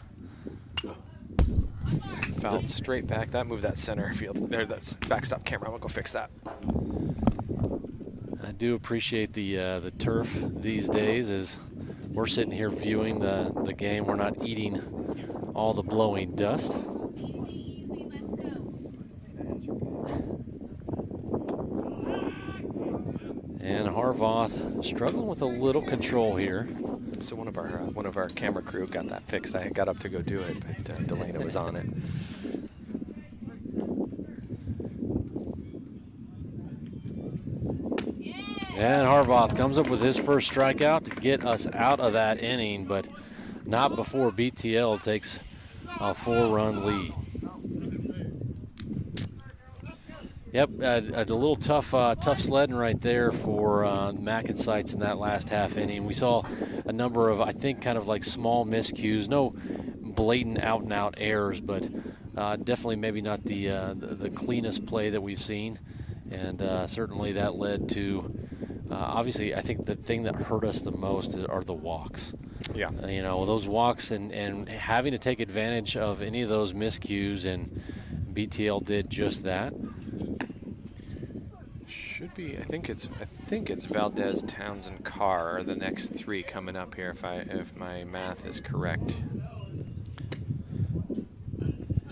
fouled straight back. That moved that center field. There, that's backstop camera. I'm gonna go fix that. I do appreciate the turf these days as we're sitting here viewing the game. We're not eating all the blowing dust. And Harvoth struggling with a little control here. So one of our camera crew got that fixed. I got up to go do it, but Delana was on it. And Harvoth comes up with his first strikeout to get us out of that inning, but not before BTL takes a 4-run lead. Yep, a little tough sledding right there for MacNSeitz in that last half inning. We saw a number of, I think, kind of like small miscues, no blatant out-and-out errors, but definitely maybe not the cleanest play that we've seen, and certainly that led to. Obviously, I think the thing that hurt us the most are the walks. Yeah. You know, those walks and having to take advantage of any of those miscues, and BTL did just that. Should be. I think it's Valdez, Townsend, Carr are the next 3 coming up here, if my math is correct.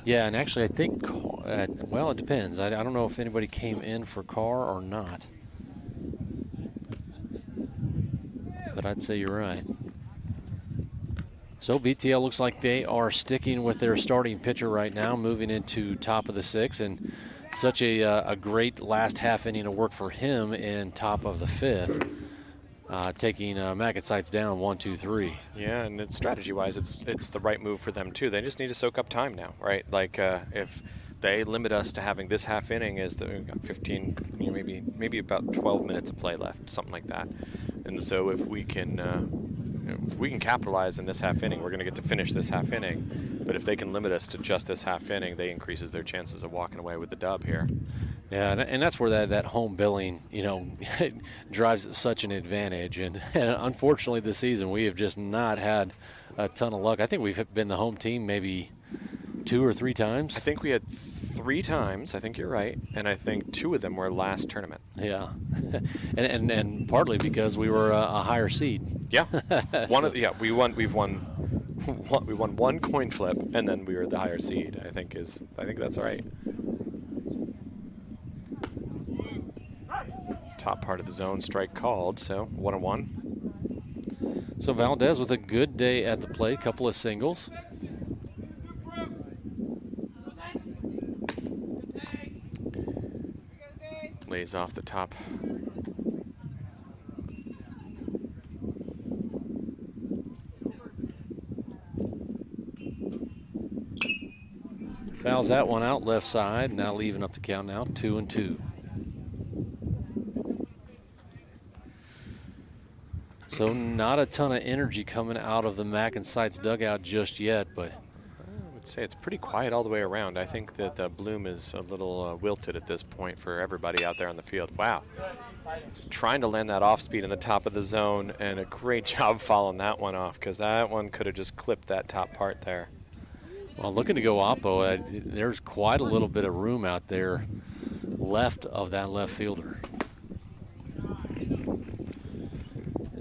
Yeah, and actually, I think well, it depends. I don't know if anybody came in for Carr or not. But I'd say you're right. So BTL looks like they are sticking with their starting pitcher right now, moving into top of the 6th, and such a great last half inning of work for him in top of the 5th, taking MacNSeitz down 1-2-3. Yeah, and strategy-wise, it's the right move for them too. They just need to soak up time now, right? Like if they limit us to having this half inning as we've got 15, maybe about 12 minutes of play left, something like that. And so if we can capitalize in this half inning, we're going to get to finish this half inning. But if they can limit us to just this half inning, they increases their chances of walking away with the dub here. Yeah, and that's where that home billing, drives such an advantage. And unfortunately this season we have just not had a ton of luck. I think we've been the home team maybe 2 or 3 times. I think we had 3 times. I think you're right, and I think 2 of them were last tournament. Yeah, and partly because we were a higher seed. Yeah, we won. We won 1 coin flip, and then we were the higher seed. I think that's right. Top part of the zone, strike called. So 1-1. So Valdez with a good day at the plate, couple of singles. lays off the top. Fouls that one out left side. Now leaving up the count now, 2-2. So not a ton of energy coming out of the MacNSeitz dugout just yet, but I would say it's pretty quiet all the way around. I think that the Bloom is a little wilted at this point for everybody out there on the field. Wow. Trying to land that off speed in the top of the zone, and a great job following that one off, because that one could have just clipped that top part there. well, looking to go oppo, there's quite a little bit of room out there left of that left fielder.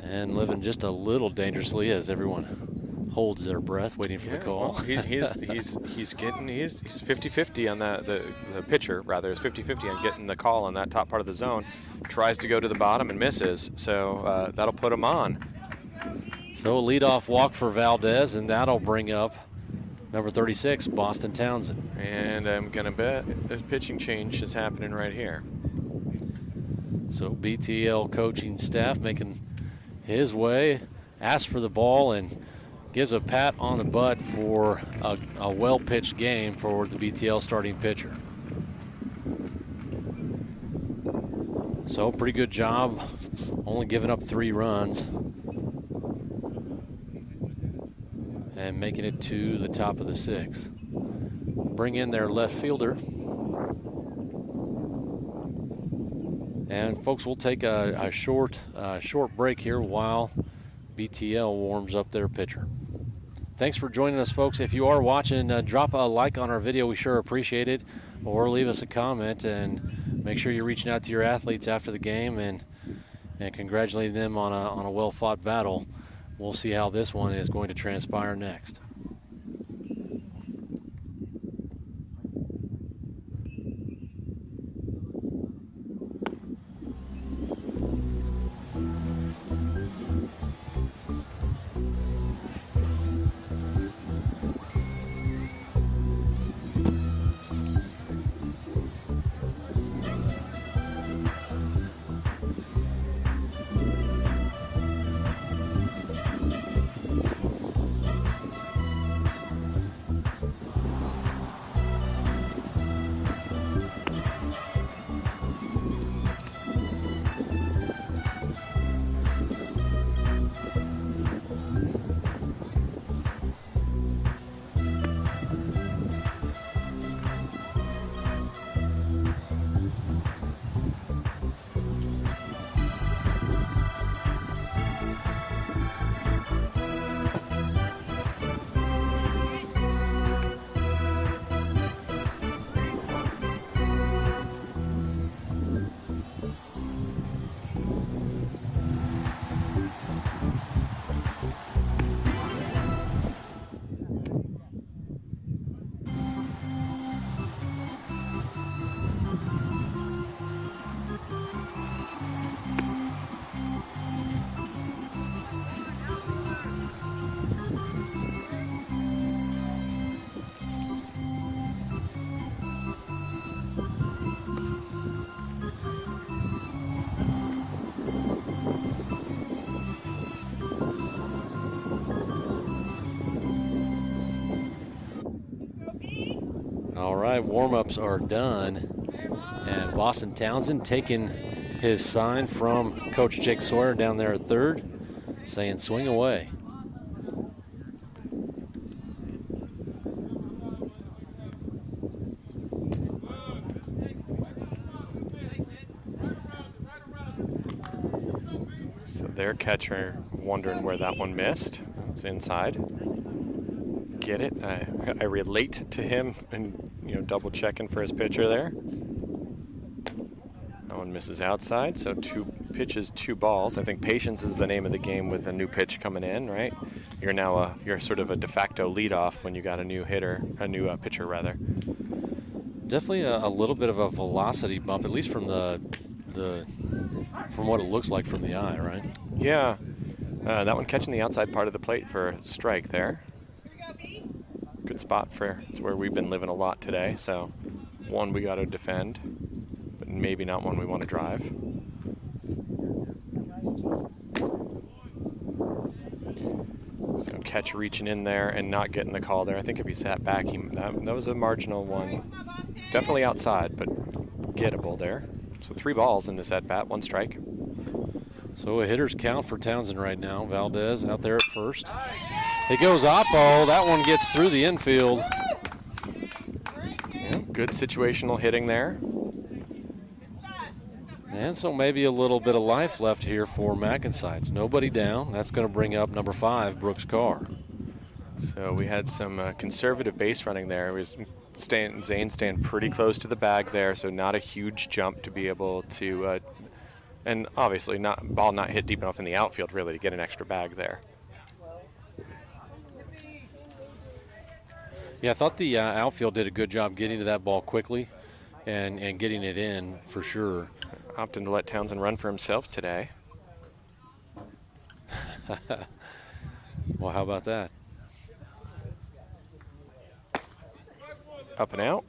And living just a little dangerously as everyone holds their breath waiting for the call. Well, he's 50-50 on the pitcher rather is 50-50 on getting the call on that top part of the zone. Tries to go to the bottom and misses, so that'll put him on. So a leadoff walk for Valdez, and that'll bring up number 36, Boston Townsend. And I'm gonna bet a pitching change is happening right here. So BTL coaching staff making his way, asks for the ball and gives a pat on the butt for a well-pitched game for the BTL starting pitcher. So pretty good job, only giving up 3 runs and making it to the top of the 6th. Bring in their left fielder. And folks, we'll take a short break here while BTL warms up their pitcher. Thanks for joining us, folks. If you are watching, drop a like on our video. We sure appreciate it. Or leave us a comment, and make sure you're reaching out to your athletes after the game and congratulating them on a well-fought battle. We'll see how this one is going to transpire next. All right, warm-ups are done, and Boston Townsend taking his sign from Coach Jake Sawyer down there at third, saying swing away. So their catcher wondering where that one missed. It's inside. Get it? I relate to him and double checking for his pitcher there. That one misses outside, so 2 pitches, 2 balls. I think patience is the name of the game with a new pitch coming in, right? You're now you're sort of a de facto leadoff when you got a new pitcher rather. Definitely a little bit of a velocity bump, at least from from what it looks like from the eye, right? Yeah, that one catching the outside part of the plate for a strike there. Good spot it's where we've been living a lot today. So one we got to defend, but maybe not one we want to drive. So catch reaching in there and not getting the call there. I think if he sat back, that was a marginal one. Definitely outside, but gettable there. So 3 balls in this at-bat, 1 strike. So a hitter's count for Townsend right now. Valdez out there at first. He goes oppo. That one gets through the infield. Yeah, good situational hitting there. And so maybe a little bit of life left here for MacNSeitz. Nobody down. That's going to bring up number 5, Brooks Carr. So we had some conservative base running there. It was Zane staying pretty close to the bag there, so not a huge jump to be able to, and obviously ball not hit deep enough in the outfield really to get an extra bag there. Yeah, I thought the outfield did a good job getting to that ball quickly and getting it in for sure. Opting to let Townsend run for himself today. Well, how about that? Up and out.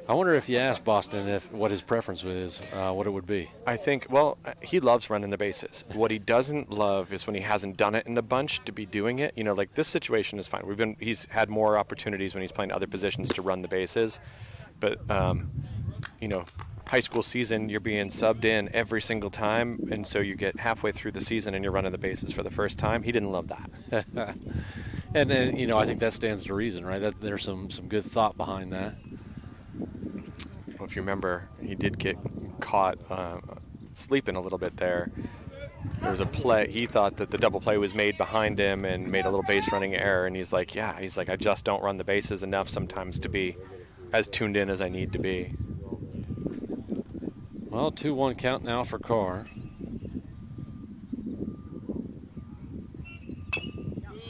I wonder if you asked Boston what his preference is, what it would be. I think, well, he loves running the bases. What he doesn't love is when he hasn't done it in a bunch to be doing it. You know, like this situation is fine. He's had more opportunities when he's playing other positions to run the bases. But, you know, high school season, you're being subbed in every single time. And so you get halfway through the season and you're running the bases for the first time. He didn't love that. And then, you know, I think that stands to reason, right? That there's some good thought behind that. Well, if you remember, he did get caught sleeping a little bit there. There was a play. He thought that the double play was made behind him and made a little base running error. And he's like, I just don't run the bases enough sometimes to be as tuned in as I need to be. Well, 2-1 count now for Carr.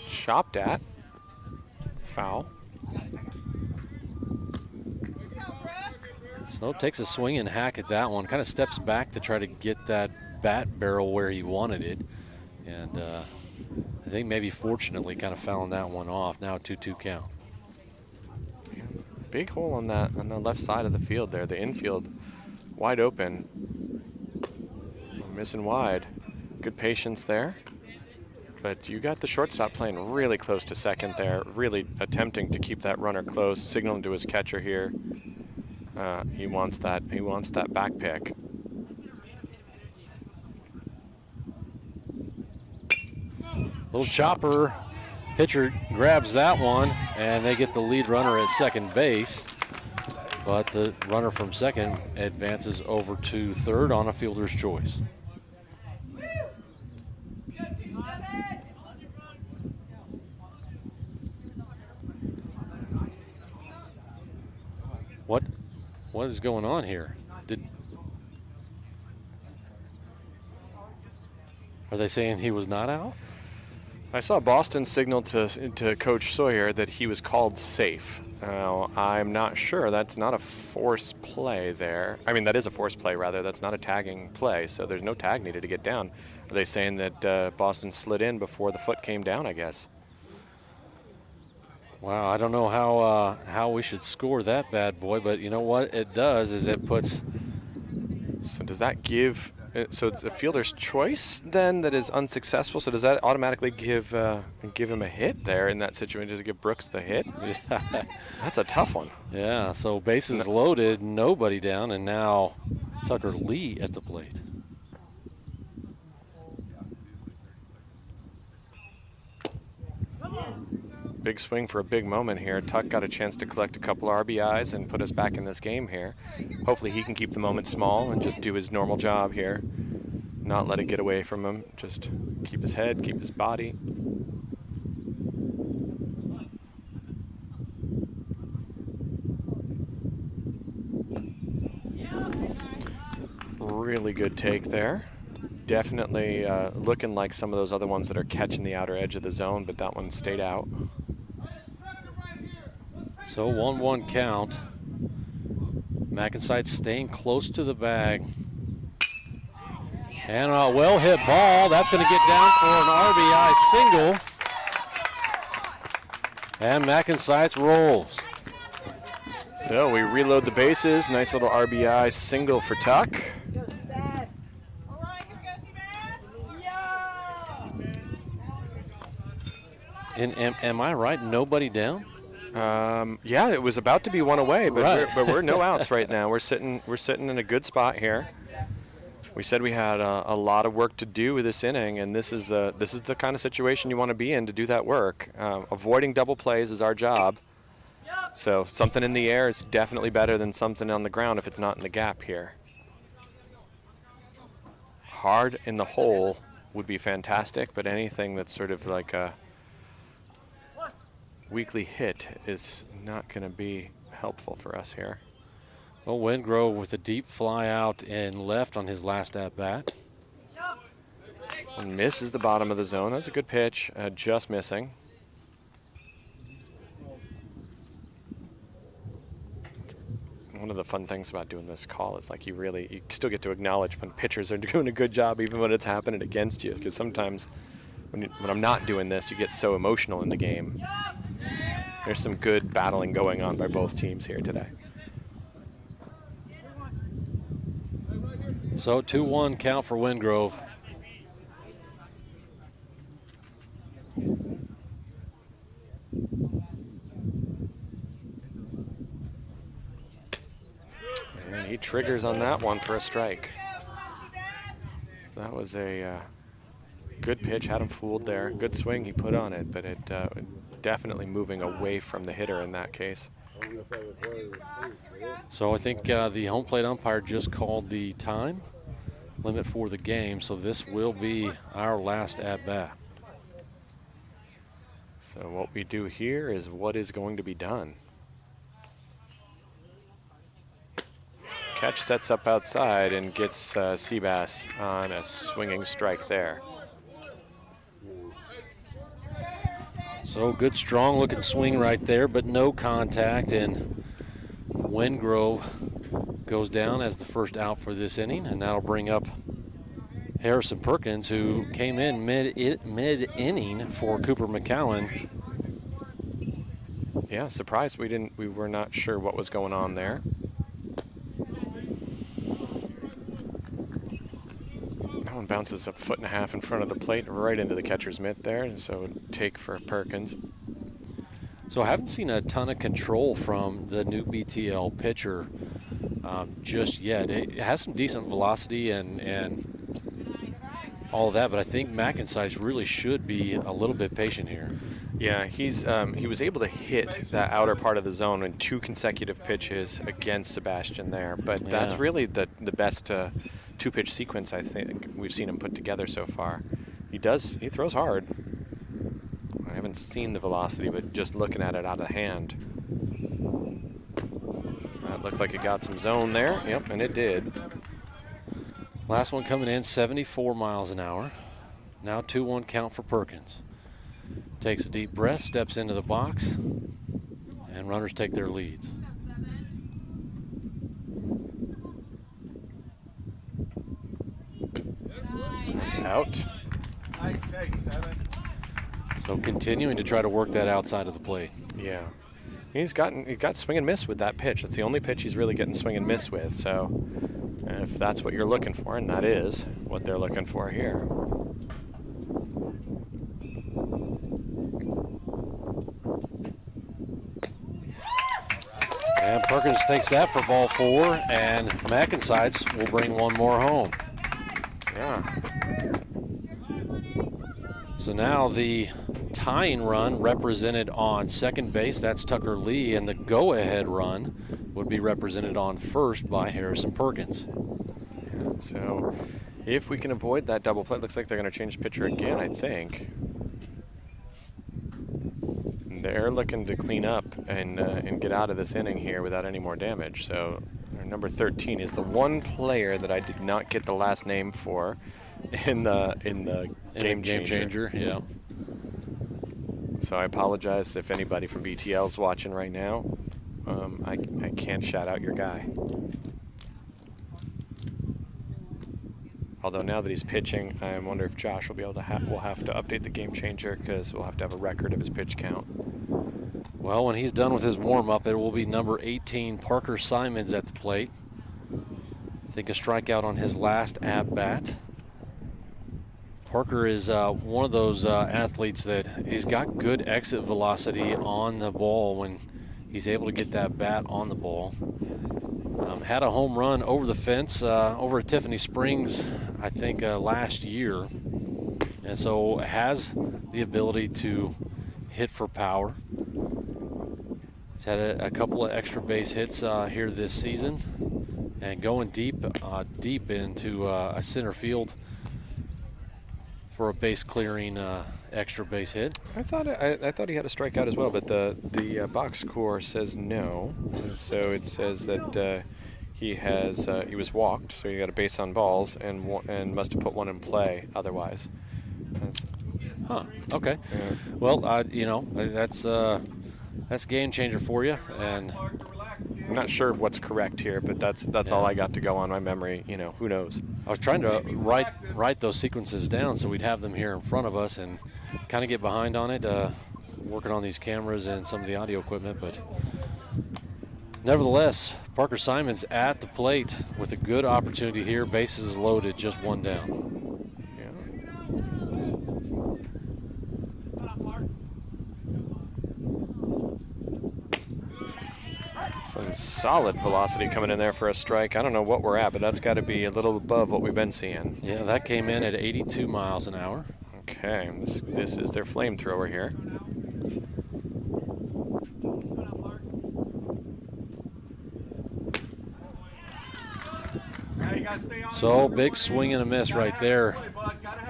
Chopped at. Foul. So takes a swing and hack at that one. Kind of steps back to try to get that bat barrel where he wanted it. And I think maybe fortunately kind of fouling that one off. Now 2-2 count. Big hole on the left side of the field there. The infield wide open. Missing wide. Good patience there. But you got the shortstop playing really close to second there, really attempting to keep that runner close, signaling to his catcher here. He wants that back pick. Little chopper. Pitcher grabs that one, and they get the lead runner at second base. But the runner from second advances over to third on a fielder's choice. What is going on here? Are they saying he was not out? I saw Boston signal to Coach Sawyer that he was called safe. Now, I'm not sure. That's not a force play there. I mean, that is a force play, rather. That's not a tagging play, so there's no tag needed to get down. Are they saying that Boston slid in before the foot came down, I guess? Wow, I don't know how we should score that bad boy, but you know what it does is it puts... So does that give... So it's a fielder's choice then that is unsuccessful. So does that automatically give him a hit there in that situation? Does it give Brooks the hit? That's a tough one. Yeah, so bases loaded, nobody down, and now Tucker Lee at the plate. Big swing for a big moment here. Tuck got a chance to collect a couple RBIs and put us back in this game here. Hopefully he can keep the moment small and just do his normal job here. Not let it get away from him. Just keep his head, keep his body. Really good take there. Definitely looking like some of those other ones that are catching the outer edge of the zone, but that one stayed out. So 1-1 count. MacNSeitz staying close to the bag. And a well-hit ball. That's going to get down for an RBI single. And MacNSeitz rolls. So we reload the bases. Nice little RBI single for Tuck. And am I right? Nobody down? Yeah, it was about to be one away, but Right. we're no outs right now. We're sitting in a good spot here. We said we had a lot of work to do with this inning, and this is the kind of situation you want to be in to do that work. Avoiding double plays is our job. So something in the air is definitely better than something on the ground if it's not in the gap here. Hard in the hole would be fantastic, but anything that's sort of like a weakly hit is not going to be helpful for us here. Well, Wingrove with a deep fly out and left on his last at-bat. And misses the bottom of the zone. That's a good pitch, just missing. One of the fun things about doing this call is like you still get to acknowledge when pitchers are doing a good job even when it's happening against you, because sometimes when I'm not doing this, you get so emotional in the game. There's some good battling going on by both teams here today. So 2-1 count for Wingrove. And he triggers on that one for a strike. That was a good pitch, had him fooled there. Good swing he put on it, but it definitely moving away from the hitter in that case. So I think the home plate umpire just called the time limit for the game, so this will be our last at-bat. So what we do here is what is going to be done. Catch sets up outside and gets Seabass on a swinging strike there. So good, strong looking swing right there, but no contact, and Wingrove goes down as the first out for this inning, and that'll bring up Harrison Perkins, who came in mid-inning for Cooper McCowan. Yeah, surprised we were not sure what was going on there. That one bounces a 1.5 feet in front of the plate, right into the catcher's mitt there, and so take for Perkins. So I haven't seen a ton of control from the new BTL pitcher just yet. It has some decent velocity and all of that, but I think MacNSeitz really should be a little bit patient here. Yeah, he was able to hit that outer part of the zone in 2 consecutive pitches against Sebastian there, but that's really the best 2-pitch sequence I think we've seen him put together so far. He throws hard. I haven't seen the velocity, but just looking at it out of hand. That looked like it got some zone there. Yep, and it did. Last one coming in, 74 miles an hour. Now 2-1 count for Perkins. Takes a deep breath, steps into the box, and runners take their leads. That's out. So continuing to try to work that outside of the plate. Yeah. He got swing and miss with that pitch. That's the only pitch he's really getting swing and miss with. So if that's what you're looking for, and that is what they're looking for here. And Perkins takes that for ball 4, and MacNSeitz will bring one more home. Yeah. So now the tying run represented on second base, that's Tucker Lee, and the go-ahead run would be represented on first by Harrison Perkins. Yeah, so if we can avoid that double play, it looks like they're going to change pitcher again, I think. They're looking to clean up and get out of this inning here without any more damage. So our number 13 is the one player that I did not get the last name for in the game changer. Yeah. So I apologize if anybody from BTL is watching right now. I can't shout out your guy. Although now that he's pitching, I wonder if Josh will be able to we'll have to update the game changer because we'll have to have a record of his pitch count. Well, when he's done with his warm-up, it will be number 18, Parker Simons, at the plate. I think a strikeout on his last at-bat. Parker is one of those athletes that he's got good exit velocity on the ball when he's able to get that bat on the ball. Had a home run over the fence over at Tiffany Springs, I think, last year. And so has the ability to hit for power. He's had a couple of extra base hits here this season, and going deep into a center field for a base clearing extra base hit. I thought he had a strikeout as well, but the box score says no, and so it says that he was walked, so he got a base on balls and must have put one in play otherwise. Okay. Yeah. Well, that's game changer for you, and I'm not sure what's correct here, but that's all I got to go on my memory. Who knows? I was trying to write those sequences down so we'd have them here in front of us and kind of get behind on it, working on these cameras and some of the audio equipment. But nevertheless, Parker Simons at the plate with a good opportunity here. Bases loaded, just one down. Some solid velocity coming in there for a strike. I don't know what we're at, but that's got to be a little above what we've been seeing. Yeah, that came in at 82 miles an hour. Okay, this is their flamethrower here. So big swing and a miss right there.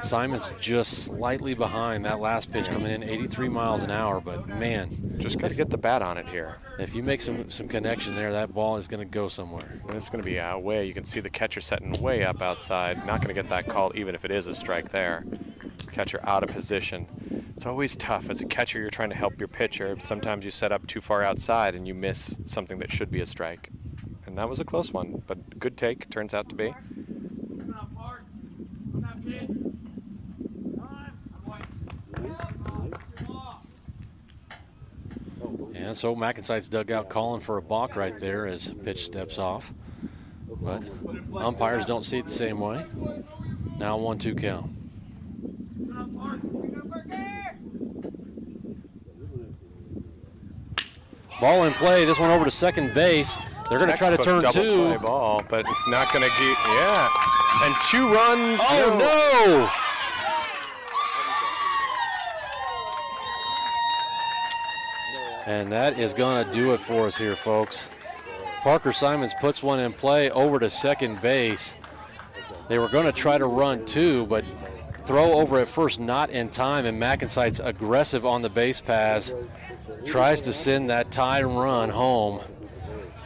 Simon's just slightly behind that last pitch coming in 83 miles an hour, but man, just got to get the bat on it here. If you make some connection there, that ball is going to go somewhere. And it's going to be way. You can see the catcher setting way up outside. Not going to get that call even if it is a strike there. Catcher out of position. It's always tough. As a catcher, you're trying to help your pitcher. Sometimes you set up too far outside and you miss something that should be a strike. And that was a close one, but good take, turns out to be. And so MacNSeitz dugout calling for a balk right there as pitch steps off. But umpires don't see it the same way. Now 1-2 count. Ball in play. This one over to second base. They're going to try to turn double two. Play ball, but it's not going to get, and 2 runs. Oh, no. And that is going to do it for us here, folks. Parker Simons puts one in play over to second base. They were going to try to run 2, but throw over at first not in time, and MacNSeitz aggressive on the base pass. Tries to send that tie run home.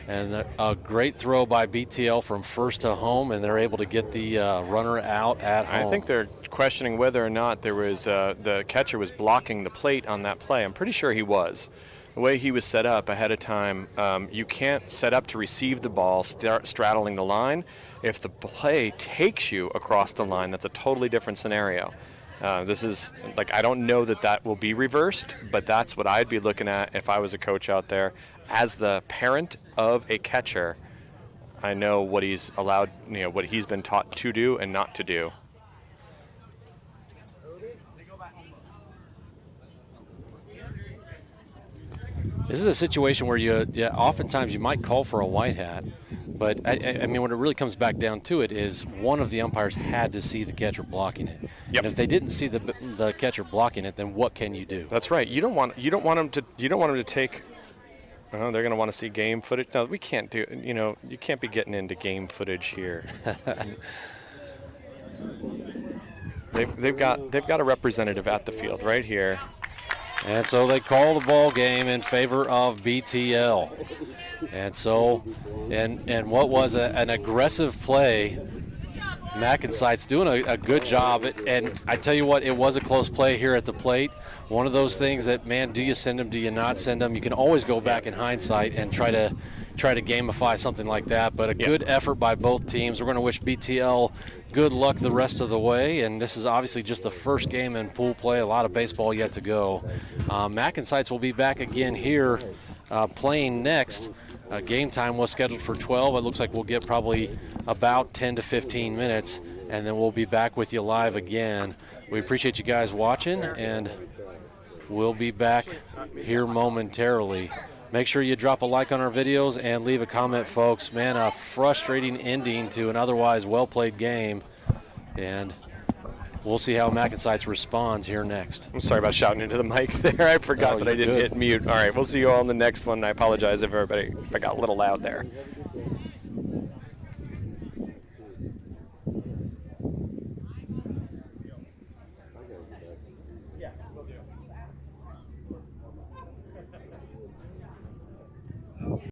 And a great throw by BTL from first to home, and they're able to get the runner out at home. I think they're questioning whether or not there was the catcher was blocking the plate on that play. I'm pretty sure he was. The way he was set up ahead of time, you can't set up to receive the ball straddling the line. If the play takes you across the line, that's a totally different scenario. This is, I don't know that will be reversed, but that's what I'd be looking at if I was a coach out there. As the parent of a catcher, I know what he's allowed, what he's been taught to do and not to do. This is a situation where oftentimes you might call for a white hat, but I mean, when it really comes back down to it is one of the umpires had to see the catcher blocking it. Yep. And if they didn't see the catcher blocking it, then what can you do? That's right. You don't want him to take. Oh, they're going to want to see game footage. No, we can't do. You can't be getting into game footage here. they've got a representative at the field right here. And so they call the ball game in favor of BTL. And so, and what was an aggressive play, MacNSeitz doing a good job. And I tell you what, it was a close play here at the plate. One of those things that, man, do you send them, do you not send them? You can always go back in hindsight and try to try to gamify something like that. But a good effort by both teams. We're going to wish BTL good luck the rest of the way. And this is obviously just the first game in pool play. A lot of baseball yet to go. MacNSeitz will be back again here playing next. Game time was scheduled for 12. It looks like we'll get probably about 10 to 15 minutes, and then we'll be back with you live again. We appreciate you guys watching, and we'll be back here momentarily. Make sure you drop a like on our videos and leave a comment, folks. Man, a frustrating ending to an otherwise well-played game, and we'll see how MacNSeitz responds here next. I'm sorry about shouting into the mic there. I forgot that I didn't hit mute. All right, we'll see you all in the next one. I apologize if I got a little loud there.